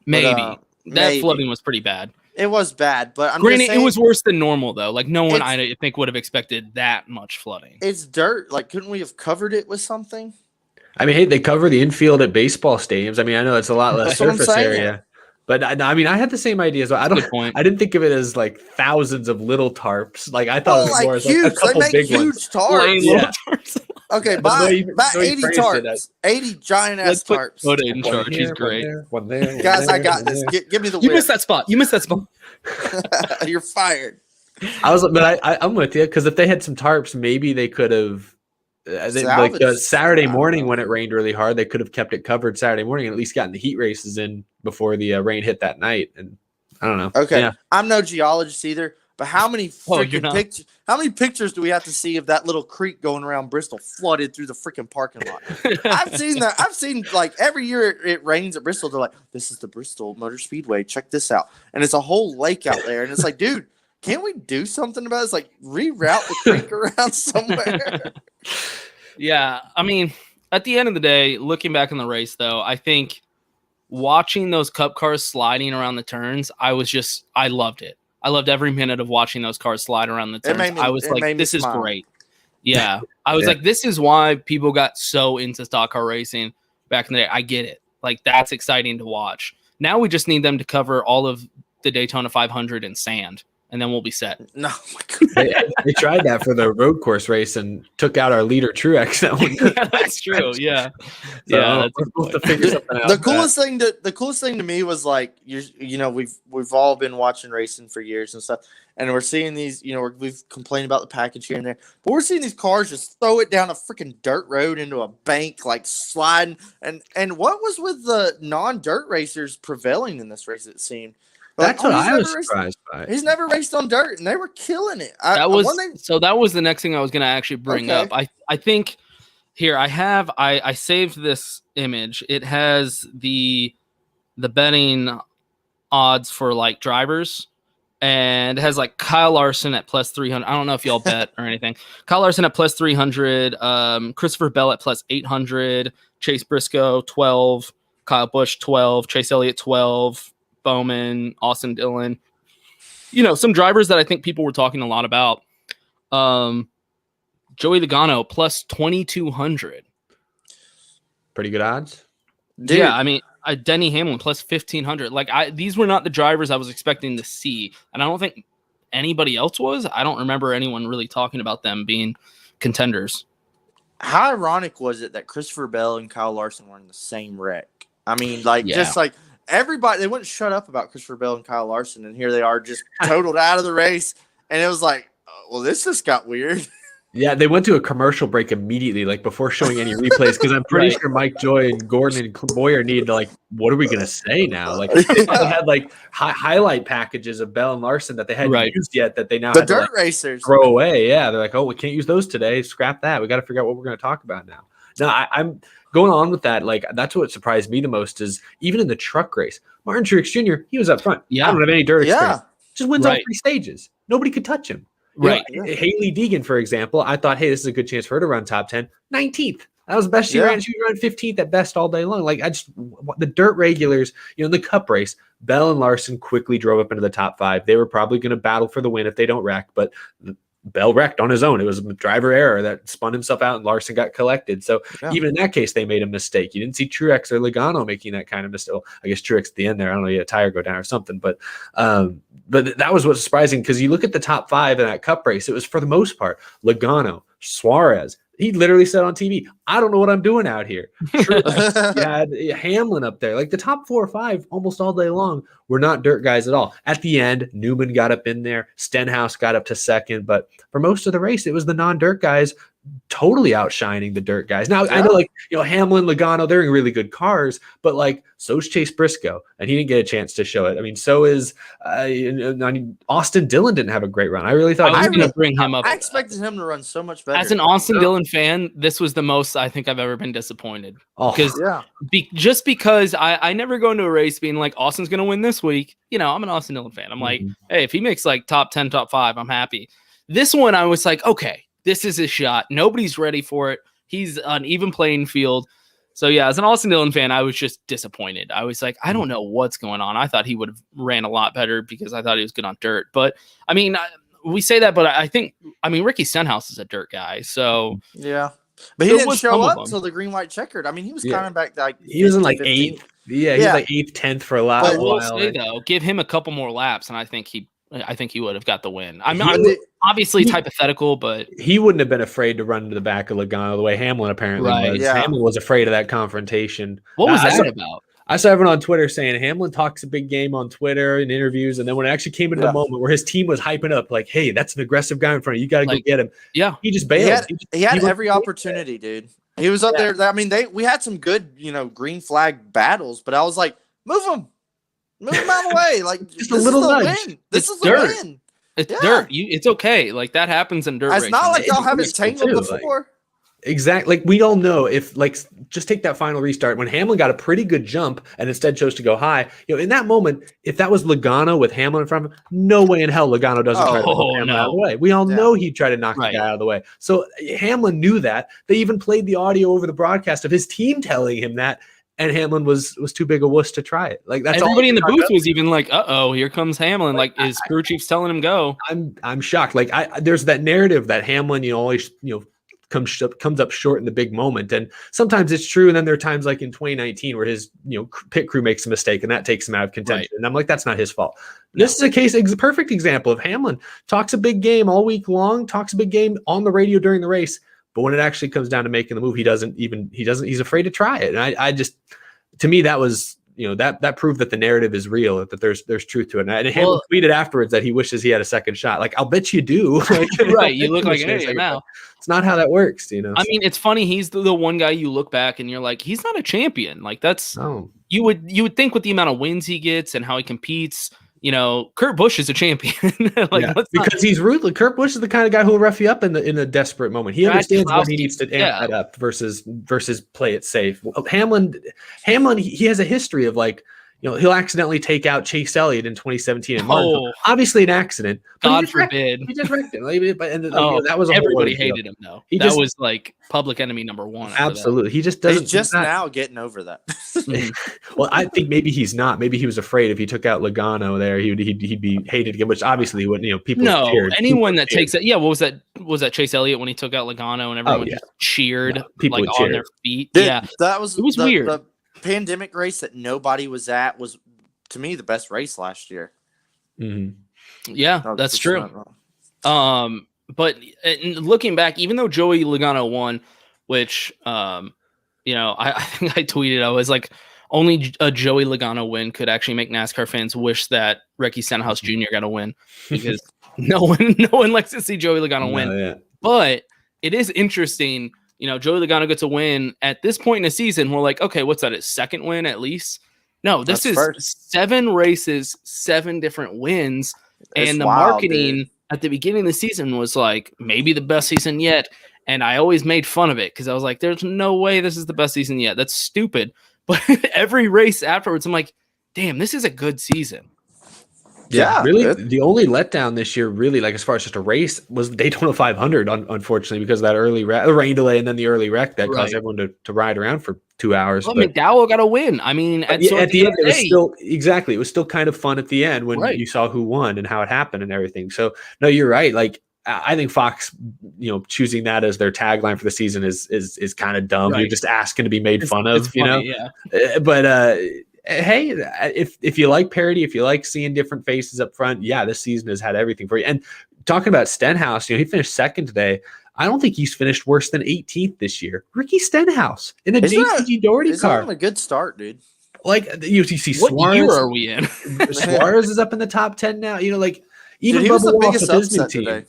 Maybe. That flooding was pretty bad. It was bad, but granted, it was worse than normal, though. Like, no one, I think, would have expected that much flooding. It's dirt. Like, couldn't we have covered it with something? I mean, hey, they cover the infield at baseball stadiums. I mean, I know it's a lot less surface area. But I mean, I had the same idea as well. I didn't think of it as like thousands of little tarps. Like I thought it was more as like a couple big ones. Tarps. Okay, buy 80 tarps. 80 giant ass tarps. Put it in charge. He's great. One there, guys, I got this. Give me the whip. You missed that spot. You're fired. I'm with you because if they had some tarps, maybe they could have. Saturday morning when it rained really hard, they could have kept it covered Saturday morning and at least gotten the heat races in before the rain hit that night. And I don't know. Okay, yeah. I'm no geologist either, but how many pictures? How many pictures do we have to see of that little creek going around Bristol flooded through the freaking parking lot? I've seen that. I've seen like every year it rains at Bristol. They're like, "This is the Bristol Motor Speedway. Check this out," and it's a whole lake out there, and it's like, dude. Can't we do something about it? It's like reroute the creek around somewhere. Yeah. I mean, at the end of the day, looking back on the race, though, I think watching those cup cars sliding around the turns, I loved it. I loved every minute of watching those cars slide around the turns. I was like, this is great. Yeah. I was like, this is why people got so into stock car racing back in the day. I get it. Like, that's exciting to watch. Now we just need them to cover all of the Daytona 500 in sand. And then we'll be set. No, they tried that for the road course race and took out our leader Truex. That one. Yeah, that's true. Yeah, we're supposed to figure something out. The coolest thing to me was like we've all been watching racing for years and stuff, and we're seeing these, we've complained about the package here and there, but we're seeing these cars just throw it down a freaking dirt road into a bank, like sliding. And what was with the non-dirt racers prevailing in this race? It seemed. That's what I was surprised by. He's never raced on dirt, and they were killing it. That was the next thing I was going to actually bring up. I think here I saved this image. It has the betting odds for like drivers, and it has like Kyle Larson at plus 300. I don't know if y'all bet or anything. Kyle Larson at plus 300, Christopher Bell at plus 800, Chase Briscoe 12, Kyle Busch 12, Chase Elliott 12, Bowman, Austin Dillon, some drivers that I think people were talking a lot about. Joey Logano plus 2,200. Pretty good odds. Dude. Yeah, I mean, Denny Hamlin plus 1,500. Like, these were not the drivers I was expecting to see, and I don't think anybody else was. I don't remember anyone really talking about them being contenders. How ironic was it that Christopher Bell and Kyle Larson were in the same wreck? I mean, just like everybody, they wouldn't shut up about Christopher Bell and Kyle Larson, and here they are just totaled out of the race. And it was like, well, this just got weird. Yeah, they went to a commercial break immediately, like before showing any replays, because I'm pretty sure Mike Joy and Gordon and Boyer needed to, like, what are we going to say now? Like, they had like highlight packages of Bell and Larson that they hadn't used yet that they now had dirt to, racers throw away. Yeah, they're like, oh, we can't use those today. Scrap that. We got to figure out what we're going to talk about now. No, I'm going on with that. Like, that's what surprised me the most is even in the truck race, Martin Truex Jr., he was up front. Yeah. I don't have any dirt experience. Just wins all 3 stages. Nobody could touch him. Right. Haley Deegan, for example, I thought, hey, this is a good chance for her to run top 10. 19th. That was the best she ran. She ran 15th at best all day long. Like, the dirt regulars, in the cup race, Bell and Larson quickly drove up into the top 5. They were probably going to battle for the win if they don't wreck, but Bell wrecked on his own. It was a driver error that spun himself out and Larson got collected. So even in that case, they made a mistake. You didn't see Truex or Logano making that kind of mistake. Well, I guess Truex at the end there, I don't know, he had a tire go down or something. But that was what's surprising because you look at the top 5 in that cup race, it was for the most part Logano, Suarez. He literally said on TV, I don't know what I'm doing out here. You had Hamlin up there. Like the top 4 or 5 almost all day long were not dirt guys at all. At the end, Newman got up in there. Stenhouse got up to second. But for most of the race, it was the non-dirt guys totally outshining the dirt guys. Now, I know Hamlin, Logano, they're in really good cars, but like so's Chase Briscoe, and he didn't get a chance to show it. I mean, so is Austin Dillon didn't have a great run. I really thought I was going to bring him up. I expected him to run so much better. As an Austin Dillon fan, this was the most I think I've ever been disappointed. Just because I never go into a race being like, Austin's going to win this week. I'm an Austin Dillon fan. I'm like, hey, if he makes like top 10, top 5, I'm happy. This one, I was like, okay, this is his shot. Nobody's ready for it. He's on even playing field. So, yeah, as an Austin Dillon fan, I was just disappointed. I was like, I don't know what's going on. I thought he would have ran a lot better because I thought he was good on dirt. But, I mean, we say that, but I think Ricky Stenhouse is a dirt guy. So, yeah. But he didn't show up until the green, white, checkered. I mean, he was kind of back like he was in like 8th. Yeah, he was like 8th, 10th for a while. But we'll say, though, give him a couple more laps, and I think he would have got the win. I'm obviously it's hypothetical, but he wouldn't have been afraid to run to the back of Logano the way Hamlin apparently was. Yeah. Hamlin was afraid of that confrontation. What was that about? I saw everyone on Twitter saying Hamlin talks a big game on Twitter and interviews, and then when it actually came into the moment where his team was hyping up, like, hey, that's an aggressive guy in front of you. You got to go get him. Yeah. He just bailed. He had every opportunity, dude. He was up there. I mean, we had some good, green flag battles, but I was like, move him. Move him out of the way. Like, just a little nudge. This is the win. It's dirt. It's okay. Like, that happens in dirt racing. It's not like y'all haven't tangled before. Exactly. Like, we all know if, like, just take that final restart when Hamlin got a pretty good jump and instead chose to go high. In that moment, if that was Logano with Hamlin in front of him, no way in hell Logano doesn't try to knock Hamlin out of the way. We all know he'd try to knock the guy out of the way. So Hamlin knew that. They even played the audio over the broadcast of his team telling him that. And Hamlin was too big a wuss to try it. Like that's everybody in the booth was even like, here comes Hamlin. Like his crew chief's telling him go. I'm shocked. Like there's that narrative that Hamlin, always comes up short in the big moment, and sometimes it's true. And then there are times like in 2019 where his pit crew makes a mistake and that takes him out of contention. Right. And I'm like, that's not his fault. No. This is a perfect example of Hamlin talks a big game all week long, talks a big game on the radio during the race. But when it actually comes down to making the move, he's afraid to try it. And I just, to me, that was that proved that the narrative is real, that there's truth to it. And Hamlin tweeted afterwards that he wishes he had a second shot. Like, I'll bet you do. Like, right. You look like an idiot now. It's not how that works, I mean, it's funny. He's the one guy you look back and you're like, he's not a champion. Like, that's you would think with the amount of wins he gets and how he competes. Kurt Busch is a champion. Because he's ruthless. Kurt Busch is the kind of guy who will rough you up in a desperate moment. He understands when he needs to amp that up versus play it safe. Hamlin, he has a history of like, he'll accidentally take out Chase Elliott in 2017 in Martinsville. Obviously an accident. God forbid. He just wrecked him. That was everybody hated him though. That was like public enemy number one. Absolutely. He just doesn't. He's just now getting over that. Well, I think maybe he's not. Maybe he was afraid if he took out Logano there, he'd be hated again, which obviously wouldn't. People cheered. Anyone that takes it. Yeah. What was that? Was that Chase Elliott when he took out Logano and everyone just cheered? Yeah, people like on their feet. That was. It was weird. The pandemic race that nobody was at was, to me, the best race last year. Mm-hmm. Yeah, that's true. But looking back, even though Joey Logano won, which I think I tweeted, I was like, only a Joey Logano win could actually make NASCAR fans wish that Ricky Stenhouse Jr. got a win, because no one likes to see Joey Logano win. Yeah. But it is interesting. Joey Logano gets a win at this point in the season. We're like, okay, what's that? His second win at least? No, this is first. 7 races, 7 different wins. And the marketing at the beginning of the season was like, maybe the best season yet. And I always made fun of it because I was like, there's no way this is the best season yet. That's stupid. But every race afterwards, I'm like, damn, this is a good season. Yeah, really. The only letdown this year, really, like as far as just a race, was the Daytona 500. Unfortunately, because of that early rain delay and then the early wreck that caused everyone to ride around for 2 hours. Well, McDowell got a win. I mean, at the end, it was still it was still kind of fun at the end when you saw who won and how it happened and everything. So no, you're right. Like, I think Fox, choosing that as their tagline for the season is kind of dumb. Right. You're just asking to be made fun of, funny, But hey, if you like parody, if you like seeing different faces up front, this season has had everything for you. And talking about Stenhouse, he finished second today. I don't think he's finished worse than 18th this year. Ricky Stenhouse in a JCG Doherty car. He's on a good start, dude. Like, you see Suarez. What year are we in? Suarez is up in the top 10 now. Even he was the biggest upset today.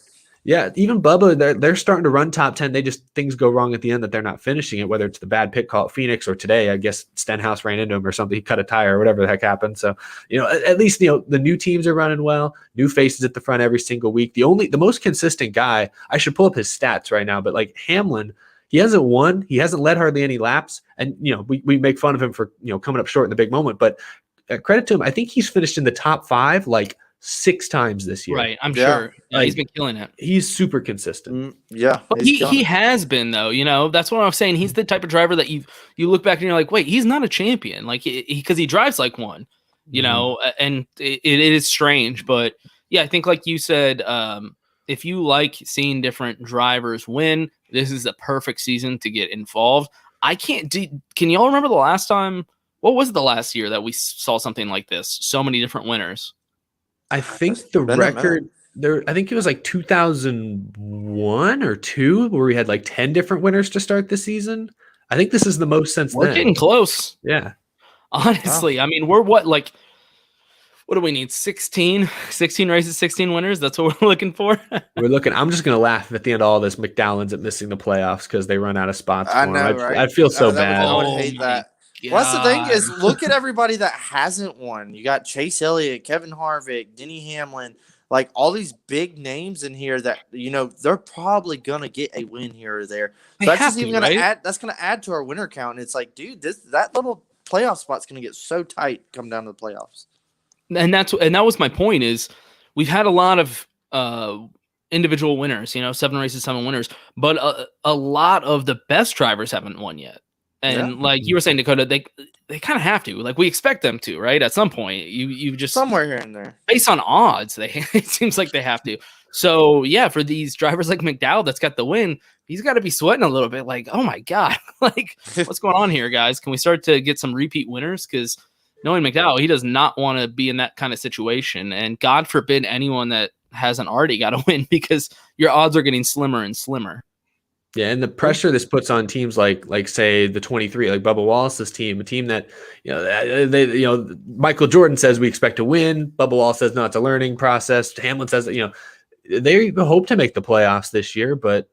Yeah, even Bubba, they're starting to run top 10. Things go wrong at the end that they're not finishing it, whether it's the bad pit call at Phoenix or today, I guess Stenhouse ran into him or something. He cut a tire or whatever the heck happened. So, at least, the new teams are running well, new faces at the front every single week. The most consistent guy, I should pull up his stats right now, but like Hamlin, he hasn't won. He hasn't led hardly any laps. And, we make fun of him for, coming up short in the big moment, but credit to him. I think he's finished in the top 5, like 6 times this year. Right, I'm sure. He's been killing it. He's super consistent. But he has been though. That's what I'm saying. He's the type of driver that you look back and you're like, wait, he's not a champion. Like because he drives like one. And it is strange, but I think like you said, if you like seeing different drivers win, this is the perfect season to get involved. Can y'all remember the last time? What was the last year that we saw something like this? So many different winners. I think the record there, I think it was like 2001 or 2 where we had like 10 different winners to start the season. I think this is the most since We're then. getting close. Yeah. Honestly, I mean, we're what do we need? 16 races, 16 winners. That's what we're looking for. I'm just going to laugh at the end of all this. McDowell's at missing the playoffs because they run out of spots. I know, right? I feel so bad. I would hate that. Well, that's the thing is, look at everybody that hasn't won. You got Chase Elliott, Kevin Harvick, Denny Hamlin, like all these big names in here that they're probably gonna get a win here or there. So that's just even gonna add. That's gonna add to our winner count. And it's like, dude, that little playoff spot's gonna get so tight come down to the playoffs. And that was my point. Is we've had a lot of individual winners. 7 races, 7 winners, but a lot of the best drivers haven't won yet. And like you were saying, Dakota, they kind of have to. Like we expect them to, right? At some point, you just somewhere here and there, based on odds, it seems like they have to. So for these drivers like McDowell, that's got the win. He's got to be sweating a little bit. Like, oh my god, like what's going on here, guys? Can we start to get some repeat winners? Because knowing McDowell, he does not want to be in that kind of situation. And God forbid anyone that hasn't already got a win, because your odds are getting slimmer and slimmer. Yeah, and the pressure this puts on teams like say the 23, like Bubba Wallace's team, a team that Michael Jordan says we expect to win. Bubba Wallace says no, it's a learning process. Hamlin says that they hope to make the playoffs this year, but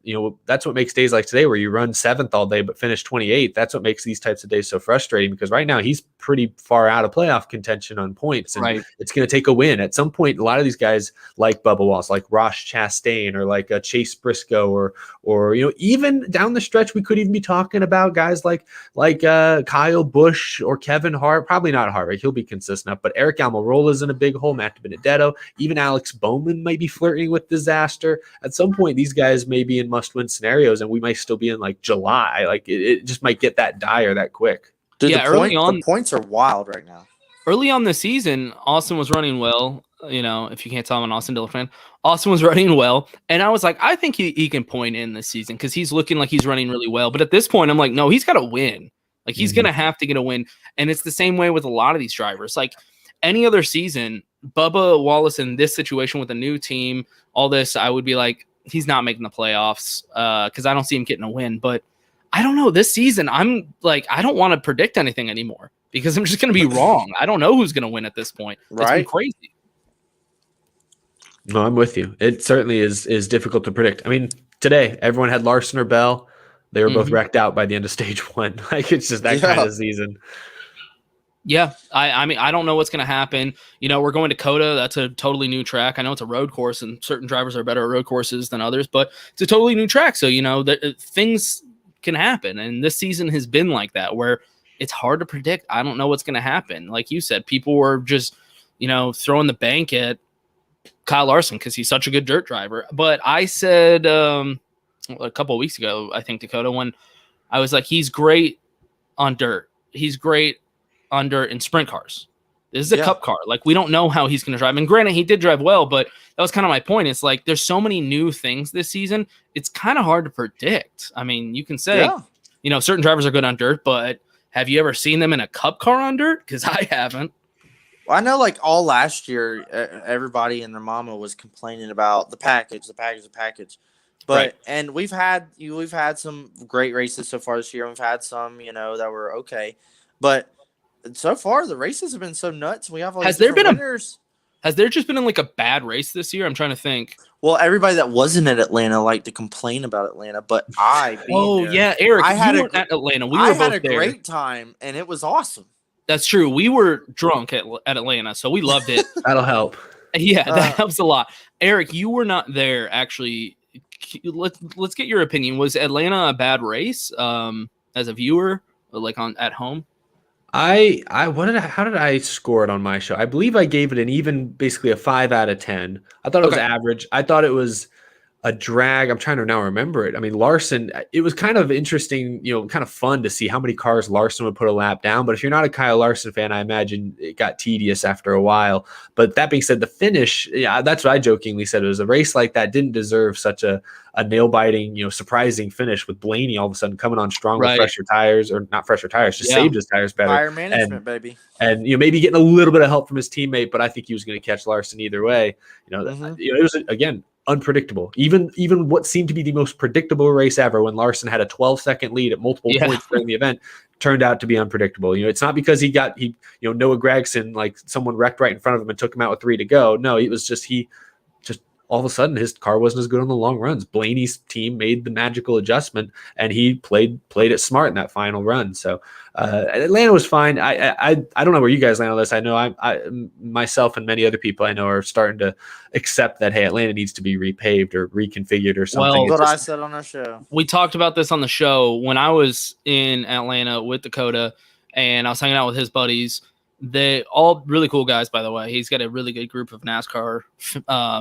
that's what makes days like today where you run 7th all day but finish 28th. That's what makes these types of days so frustrating, because right now he's pretty far out of playoff contention on points, and it's going to take a win at some point. A lot of these guys like Bubba Wallace, like Ross Chastain, or like Chase Briscoe, or even down the stretch we could even be talking about guys like Kyle Busch or Kevin Hart. Probably not Hart, right? He'll be consistent enough, but Eric Almirola's in a big hole. Matt Benedetto, even Alex Bowman might be flirting with disaster. At some point these guys may be in must-win scenarios, and we might still be in like July. Like it just might get that dire that quick. Dude, the points are wild right now. Early on the season, Austin was running well. If you can't tell, I'm an Austin Dillon fan. Austin was running well, and I was like, I think he can point in this season because he's looking like he's running really well. But at this point, I'm like, no, he's got to win. Like he's gonna have to get a win, and it's the same way with a lot of these drivers. Like any other season, Bubba Wallace in this situation with a new team, all this, I would be like, he's not making the playoffs because I don't see him getting a win. But I don't know. This season, I'm like, I don't want to predict anything anymore because I'm just going to be wrong. I don't know who's going to win at this point. It's been crazy. No, I'm with you. It certainly is difficult to predict. I mean, today, everyone had Larson or Bell. They were both wrecked out by the end of stage 1. Like, it's just that kind of season. Yeah, I mean, I don't know what's going to happen. We're going to Dakota. That's a totally new track. I know it's a road course, and certain drivers are better at road courses than others, but it's a totally new track. So, things can happen. And this season has been like that, where it's hard to predict. I don't know what's going to happen. Like you said, people were just, throwing the bank at Kyle Larson because he's such a good dirt driver. But I said a couple of weeks ago, I think, Dakota, when I was like, he's great on dirt. He's great in sprint cars. This is a cup car. Like, we don't know how he's going to drive. And granted, he did drive well, but that was kind of my point. It's like, there's so many new things this season. It's kind of hard to predict. I mean, you can say, certain drivers are good on dirt, but have you ever seen them in a cup car on dirt? Because I haven't. Well, I know, like, all last year, everybody and their mama was complaining about the package. But and we've had some great races so far this year. We've had some, that were okay, but so far the races have been so nuts. We have has there just been like a bad race this year? I'm trying to think. Well, everybody that wasn't at Atlanta liked to complain about Atlanta, but Eric, you weren't at Atlanta. I had a great time, and it was awesome. That's true. We were drunk at Atlanta, so we loved it. That'll help. Yeah, that helps a lot. Eric, you were not there, actually. Let's get your opinion. Was Atlanta a bad race as a viewer, like at home? How did I score it on my show? I believe I gave it an even, basically a 5 out of 10. I thought it was average. I thought it was a drag. I'm trying to now remember it. I mean, Larson, it was kind of interesting, kind of fun to see how many cars Larson would put a lap down. But if you're not a Kyle Larson fan, I imagine it got tedious after a while. But that being said, the finish, that's what I jokingly said. It was a race like that didn't deserve such a nail-biting, surprising finish, with Blaney all of a sudden coming on strong with fresher tires, or not fresher tires, just saved his tires better. Tire management, baby. And maybe getting a little bit of help from his teammate, but I think he was going to catch Larson either way. It was, again, unpredictable. Even what seemed to be the most predictable race ever, when Larson had a 12-second lead at multiple points during the event, turned out to be unpredictable. It's not because Noah Gragson, like, someone wrecked right in front of him and took him out with 3 to go. No, it was just all of a sudden his car wasn't as good on the long runs. Blaney's team made the magical adjustment, and he played it smart in that final run. So Atlanta was fine. I don't know where you guys land on this. I know I myself and many other people I know are starting to accept that, hey, Atlanta needs to be repaved or reconfigured or something. Well, what I said on our show. We talked about this on the show when I was in Atlanta with Dakota, and I was hanging out with his buddies. They all really cool guys, by the way. He's got a really good group of NASCAR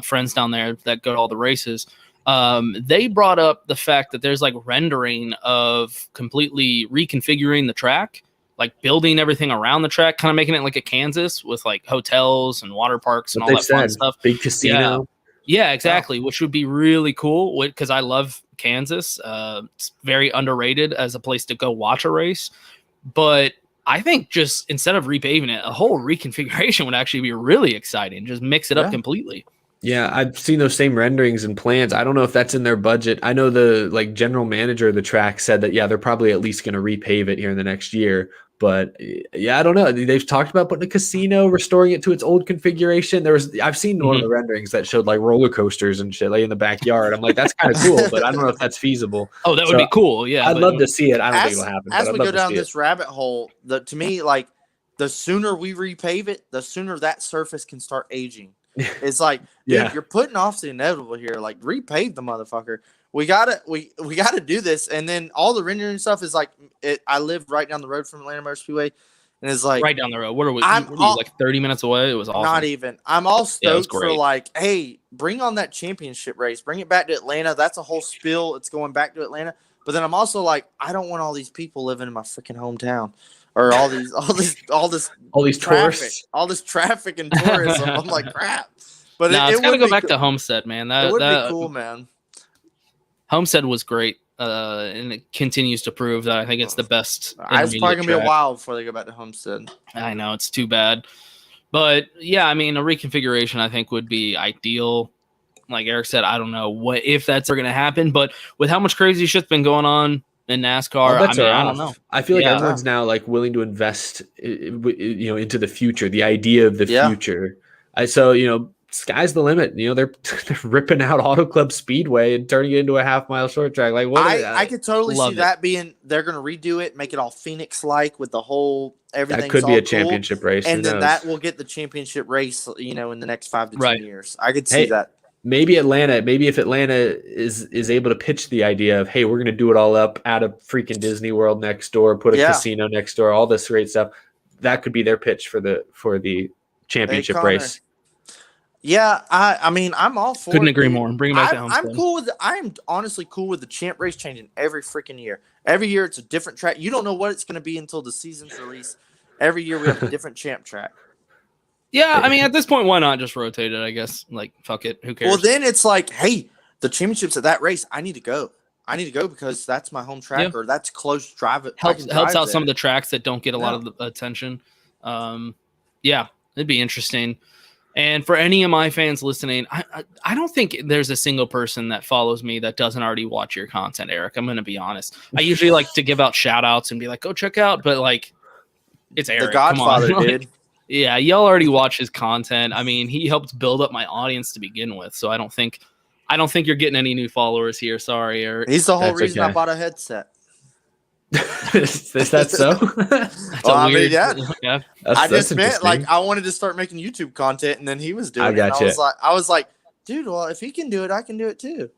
friends down there that go to all the races. They brought up the fact that there's like rendering of completely reconfiguring the track, like building everything around the track, kind of making it like a Kansas with like hotels and water parks and all that fun stuff. Big casino. Yeah, exactly. Wow. Which would be really cool because I love Kansas. It's very underrated as a place to go watch a race. But I think just instead of repaving it, a whole reconfiguration would actually be really exciting. Just mix it up completely. Yeah, I've seen those same renderings and plans. I don't know if that's in their budget. I know the like general manager of the track said that they're probably at least going to repave it here in the next year. But yeah, I don't know. They've talked about putting a casino, restoring it to its old configuration. I've seen one of the renderings that showed like roller coasters and shit like in the backyard. I'm like, that's kind of cool, but I don't know if that's feasible. Oh, that would be cool. Yeah, I'd love to see it. I don't think it'll happen. As we go down this rabbit hole, to me, like the sooner we repave it, the sooner that surface can start aging. It's like, dude, you're putting off the inevitable here. Like, repave the motherfucker. We gotta do this. And then all the rendering stuff is like, I live right down the road from Atlanta Motor Speedway, and it's like right down the road. What are we? Like 30 minutes away. It was awesome. Not even. I'm all stoked for like, hey, bring on that championship race. Bring it back to Atlanta. That's a whole spill. It's going back to Atlanta. But then I'm also like, I don't want all these people living in my freaking hometown. Or all these traffic, tourists, all this traffic and tourism. I'm like, crap. But it's got to go back to Homestead, man. That would be cool, man. Homestead was great, and it continues to prove that I think it's the best. It's probably gonna be a while before they go back to Homestead. I know, it's too bad, but yeah, I mean, a reconfiguration I think would be ideal. Like Eric said, I don't know if that's ever gonna happen, but with how much crazy shit's been going on in NASCAR, I don't know. I feel like everyone's now like willing to invest, into the future, the idea of the future. Sky's the limit. They're ripping out Auto Club Speedway and turning it into a half-mile short track. Like what? I could totally see that being. They're going to redo it, make it all Phoenix-like with the whole everything. That could be a championship race, and then that will get the championship race. In the next 5 to 10 years, I could see that. Maybe if Atlanta is able to pitch the idea of, hey, we're going to do it all up, add a freaking Disney World next door, put a casino next door, all this great stuff. That could be their pitch for the championship race. Yeah, I mean, I'm all for. Couldn't agree more. Bring it back down. I'm cool with. I'm honestly cool with the champ race changing every freaking year. Every year it's a different track. You don't know what it's going to be until the season's release. Every year we have a different champ track. Yeah, I mean, at this point, why not just rotate it? I guess, like, fuck it, who cares? Well, then it's like, hey, the championships at that race, I need to go. Because that's my home track, or that's close drive. Helps out some of the tracks that don't get a lot of the attention. Yeah, it'd be interesting. And for any of my fans listening, I don't think there's a single person that follows me that doesn't already watch your content, Eric. I'm going to be honest. I usually like to give out shout outs and be like, go check out. But like, it's Eric. The Godfather, dude. Yeah, y'all already watch his content. I mean, he helped build up my audience to begin with. So I don't think you're getting any new followers here. Sorry, Eric. He's the whole reason I bought a headset. Is that so? Yeah. I just meant like I wanted to start making YouTube content, and then he was doing it. I was like, dude, well, if he can do it, I can do it too.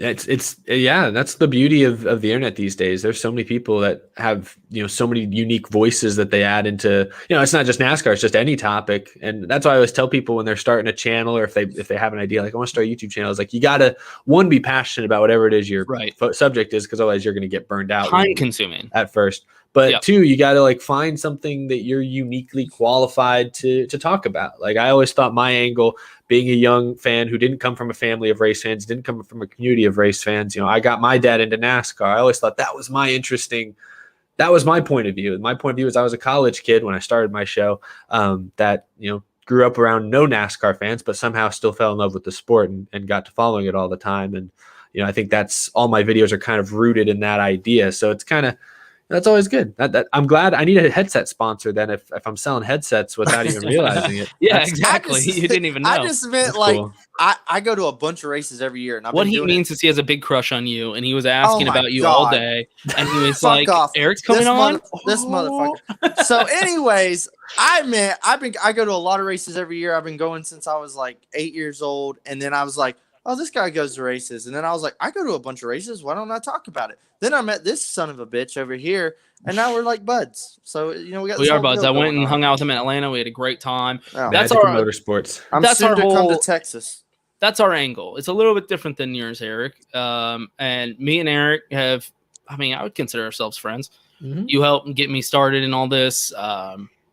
It's that's the beauty of the internet these days. There's so many people that have so many unique voices that they add into it's not just NASCAR, it's just any topic. And that's why I always tell people when they're starting a channel, or if they have an idea like I want to start a YouTube channel, it's like you gotta be passionate about whatever it is your subject is, because otherwise you're gonna get burned out, time consuming at first. But two, you got to like find something that you're uniquely qualified to talk about. Like I always thought my angle, being a young fan who didn't come from a family of race fans, didn't come from a community of race fans. I got my dad into NASCAR. I always thought that was my point of view. My point of view is I was a college kid when I started my show that, grew up around no NASCAR fans, but somehow still fell in love with the sport and got to following it all the time. And, I think that's all my videos are kind of rooted in that idea. So it's kind of, that's always good. I'm glad. I need a headset sponsor then if I'm selling headsets without even realizing it. Exactly. You didn't even know. I just meant cool. I go to a bunch of races every year. And what he means is he has a big crush on you, and he was asking about you all day. And he was like, off. Eric's coming on? This motherfucker. So anyways, I go to a lot of races every year. I've been going since I was like 8 years old. And then I was like, oh, this guy goes to races. And then I was like, I go to a bunch of races. Why don't I talk about it? Then I met this son of a bitch over here, and now we're like buds. So, we are buds. I went and hung out with him in Atlanta. We had a great time. Oh. That's our motorsports. That's soon to come to Texas. That's our angle. It's a little bit different than yours, Eric. And me and Eric I would consider ourselves friends. Mm-hmm. You helped get me started in all this.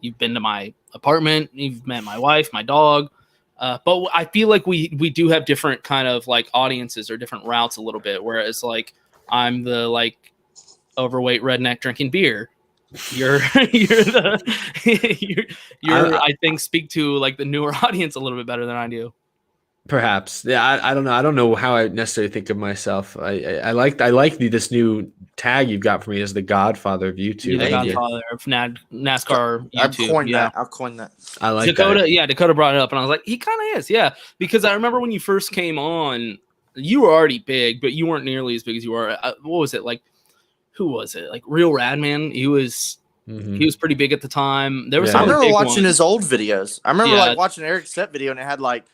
You've been to my apartment. You've met my wife, my dog. But I feel like we do have different kind of like audiences or different routes a little bit. Whereas like I'm the like overweight redneck drinking beer. You're I think speak to like the newer audience a little bit better than I do. Perhaps. Yeah, I don't know. I don't know how I necessarily think of myself. I like this new tag you've got for me as the Godfather of YouTube. You're the Thank you. Godfather of NASCAR I've YouTube. coined Yeah. that. I'll coin that. I like Dakota, that. yeah, Dakota brought it up, and I was like, he kind of is, yeah. Because I remember when you first came on, you were already big, but you weren't nearly as big as you are. What was it like? Who was it? Like Real Radman. He was pretty big at the time. There was I some remember big watching ones. his old videos. I remember Yeah. like watching Eric Estepp video, and it had like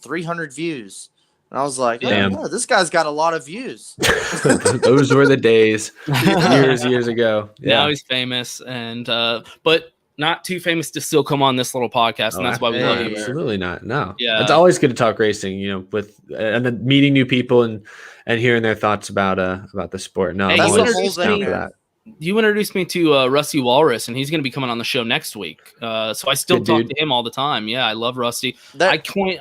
300 views. And I was like, oh, Damn. yeah, this guy's got a lot of views. Those were the days years ago. Now he's famous, and but not too famous to still come on this little podcast, and that's why we love you. Absolutely not. No. Yeah. It's always good to talk racing, with and then meeting new people and hearing their thoughts about the sport. No, Hey, I'm that's the always whole down thing, for man. that. You introduced me to Rusty Walrus, and he's going to be coming on the show next week. So I still Good talk dude. to him all the time. Yeah, I love Rusty. That-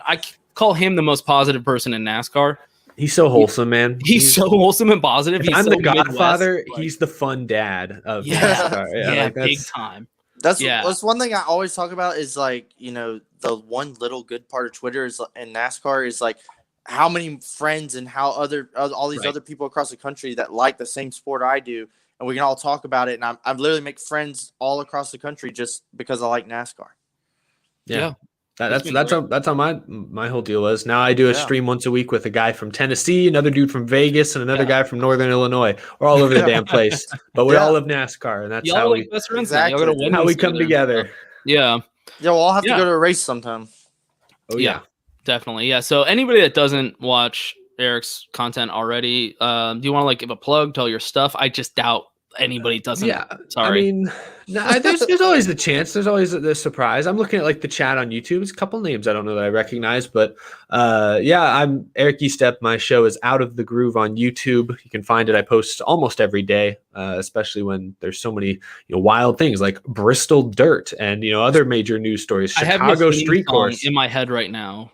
I call him the most positive person in NASCAR. He's so wholesome, man. He's so wholesome and positive. If He's I'm so the Godfather, Midwest, like- he's the fun dad of Yeah. NASCAR. yeah, like, big that's time. That's one thing I always talk about is like, the one little good part of Twitter is in NASCAR is like how many friends and how all these Right. other people across the country that like the same sport I do, and we can all talk about it. And I literally make friends all across the country just because I like NASCAR. Yeah. That's been that's how my whole deal is. Now I do a Yeah. stream once a week with a guy from Tennessee, another dude from Vegas, and another Yeah. guy from Northern Illinois. We're all over the damn place, but we Yeah. all love NASCAR, and that's Y'all how are we like best friends now. Y'all Exactly. gotta win how we this come together. Yeah. Yeah, we'll all have Yeah. to go to a race sometime. Oh Yeah. Definitely. Yeah. So anybody that doesn't watch Eric's content already, do you want to give a plug, tell your stuff? I just doubt anybody doesn't. Yeah, Sorry. I mean, there's always the chance. There's always the surprise. I'm looking at the chat on YouTube. There's a couple names I don't know that I recognize, but I'm Eric Estepp. My show is Out of the Groove on YouTube. You can find it. I post almost every day, especially when there's so many wild things like Bristol Dirt and other major news stories. I have Chicago your theme Street song Course in my head right now.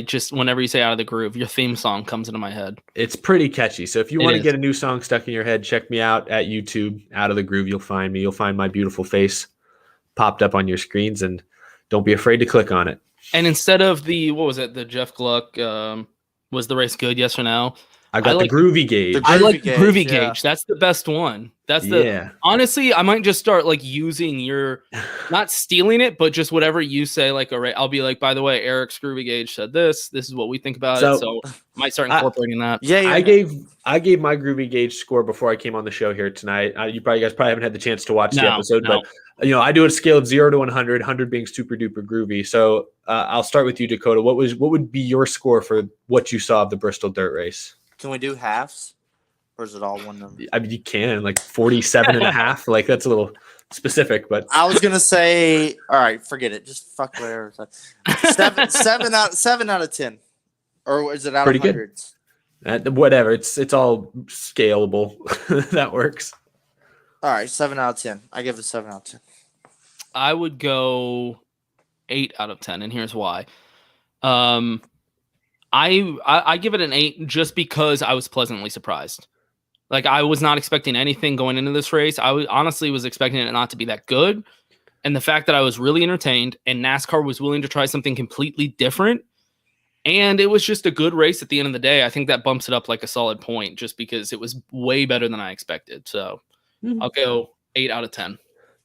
Just whenever you say Out of the Groove, your theme song comes into my head. It's pretty catchy. So if you It want to is. get a new song stuck in your head, check me out at YouTube, Out of the Groove. You'll find me. You'll find my beautiful face popped up on your screens, and don't be afraid to click on it. And instead of the Jeff Gluck, was the race good? Yes or no? I got like the Groovy Gauge. the I like the Groovy Gauge, yeah. Gauge. That's the best one. That's honestly, I might just start using your, not stealing it, but just whatever you say. I'll be like, by the way, Eric's Groovy Gauge said this. This is what we think about it. So I might start incorporating that. Yeah, I gave my Groovy Gauge score before I came on the show here tonight. You guys probably haven't had the chance to watch the episode, but I do a scale of 0 to 100, 100 being super duper groovy. So I'll start with you, Dakota. What would be your score for what you saw of the Bristol Dirt Race? Can we do halves? Or is it all one number? I mean, you can 47 and a half. That's a little specific, but I was gonna say, all right, forget it. Just fuck whatever. 7 out of 10, or is it out Pretty of good. hundreds? Whatever. It's all scalable. That works. All right, 7 out of 10. I give it 7 out of 10. I would go 8 out of 10, and here's why. I give it an 8 just because I was pleasantly surprised. I was not expecting anything going into this race. I honestly was expecting it not to be that good. And the fact that I was really entertained and NASCAR was willing to try something completely different. And it was just a good race at the end of the day. I think that bumps it up a solid point just because it was way better than I expected. So I'll go 8 out of 10.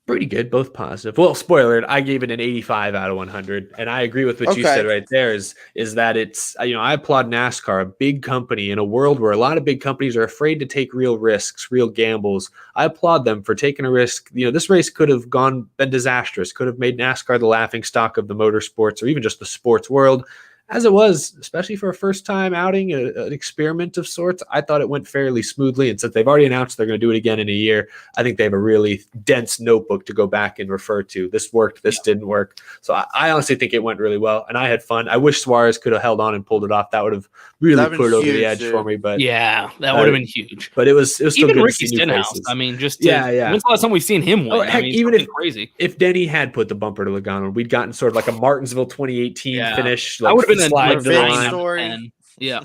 Pretty good, both positive. Well, spoiler, I gave it an 85 out of 100, and I agree with what you said right there. Is that it's I applaud NASCAR, a big company in a world where a lot of big companies are afraid to take real risks, real gambles. I applaud them for taking a risk. This race could have been disastrous, could have made NASCAR the laughing stock of the motorsports or even just the sports world. As it was, especially for a first-time outing, an experiment of sorts, I thought it went fairly smoothly. And since they've already announced they're going to do it again in a year, I think they have a really dense notebook to go back and refer to. This worked, this didn't work. So I honestly think it went really well, and I had fun. I wish Suarez could have held on and pulled it off. That would have really put it over the edge for me. But yeah, that would have been huge. But it was still even good Ricky to see new Stenhouse. faces. I mean, when's yeah. the last time we've seen him win? Heck, even if crazy, if Denny had put the bumper to Logano, we'd gotten sort of a Martinsville 2018 finish. I would have been slide a to the line. story. Yeah,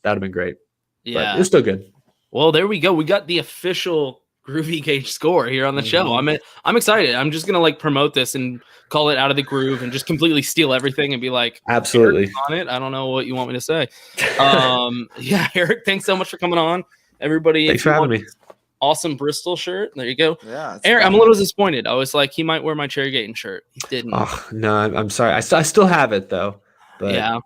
that'd have been great. Yeah, but it's still good. Well, there we go. We got the official Groovy Gauge Score here on the show. I'm excited. I'm just gonna like promote this and call it Out of the Groove and just completely steal everything and be like, absolutely on it. I don't know what you want me to say. Yeah, Eric, thanks so much for coming on. Everybody, thanks for having me. Awesome Bristol shirt. There you go. Yeah, Eric, I'm a little disappointed. I was like, he might wear my Chairgatin shirt. He didn't. Oh no, I'm sorry. I still have it though. But yeah,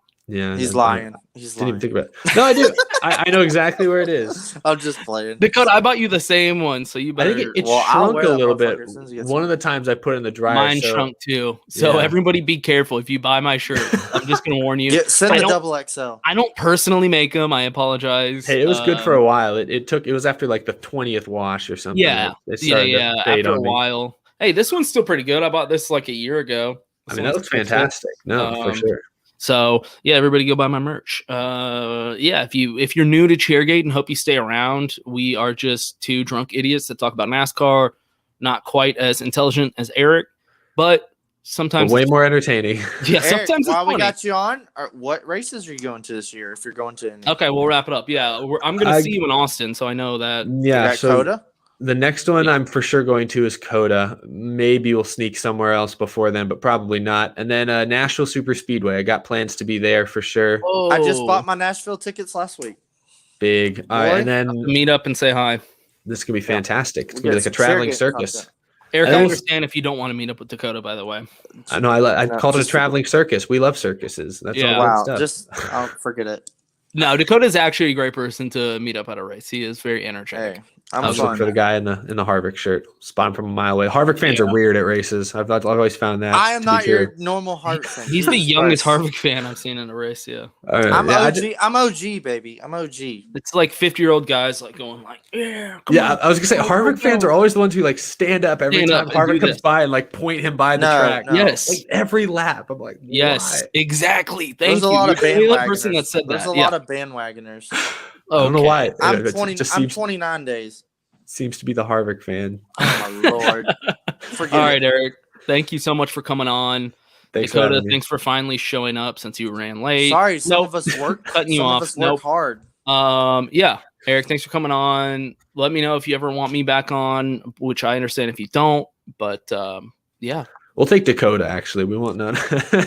he's lying. Didn't even think about it. No, I do. I know exactly where it is. I'm just playing. Dakota, I bought you the same one, so you better. I think it shrunk a little bit. One of the times I put it in the dryer. Mine shrunk too. So everybody be careful if you buy my shirt. I'm just gonna warn you. Send the double XL. I don't personally make them. I apologize. Hey, it was good for a while. It was after like the 20th wash or something. Yeah, after a while. Hey, this one's still pretty good. I bought this like a year ago. I mean, that looks fantastic. No, for sure. So yeah, everybody go buy my merch. If you're new to Chairgate and hope you stay around, we are just two drunk idiots that talk about NASCAR, not quite as intelligent as Eric, but sometimes way more entertaining. Yeah, Eric, sometimes while we got you on, what races are you going to this year? If you're going to any? Okay, we'll wrap it up. Yeah, I'm going to see you in Austin, so I know that. Yeah, so Coda? The next one I'm for sure going to is Coda. Maybe we'll sneak somewhere else before then, but probably not. And then Nashville Super Speedway. I got plans to be there for sure. I just bought my Nashville tickets last week. Big. All right, and then meet up and say hi. This could be fantastic. It's going to be like a traveling circus. Eric, I understand if you don't want to meet up with Dakota, by the way. I know. I called it a traveling circus. We love circuses. That's all wow. Just I'll forget it. No, Dakota's actually a great person to meet up at a race. He is very energetic. Hey, I was looking for the guy in the Harvick shirt. Spot him from a mile away. Harvick fans are weird at races. I've always found that. I am not your normal Harvick fan. He's the youngest Harvick fan I've seen in a race. Yeah, I'm OG. I'm OG, baby. I'm OG. It's like 50-year-old guys like going like, yeah. I was gonna say Harvick fans are always the ones who like stand up every time Harvick comes by and like point him by the track. No. Yes, like every lap. I'm like, yes, why? Exactly. Thank There's you. a lot of bandwagoners. Person that said There's that. a lot of bandwagoners. I don't know why. I'm 29 days. Seems to be the Harvick fan. Oh my lord! All right, Eric. Thank you so much for coming on. Thanks, Dakota. Thanks for finally showing up since you ran late. Sorry, some of us work. Cutting you off. Work hard. Yeah, Eric. Thanks for coming on. Let me know if you ever want me back on, which I understand if you don't. But yeah. We'll take Dakota, actually. We want none.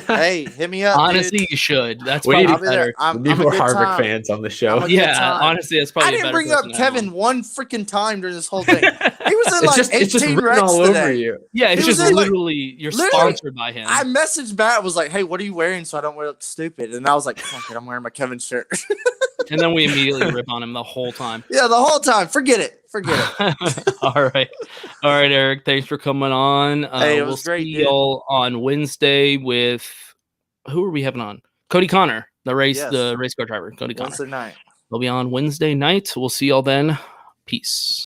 Hey, hit me up. Honestly, dude. You should. That's we probably better. We need more Harvick fans on the show. Yeah, honestly, that's probably I didn't bring up Kevin one freaking time during this whole thing. He was in like 18 it's just written all today. over you. Yeah, it's just literally you're sponsored by him. I messaged Matt, was like, hey, what are you wearing so I don't look stupid? And I was like, fuck it, I'm wearing my Kevin shirt. And then we immediately rip on him the whole time. Yeah, the whole time. Forget it. All right, Eric. Thanks for coming on. Hey, it was great. See y'all on Wednesday with who are we having on? Cody Connor, the race car driver. Cody Connor. Wednesday night. We'll be on Wednesday night. We'll see y'all then. Peace.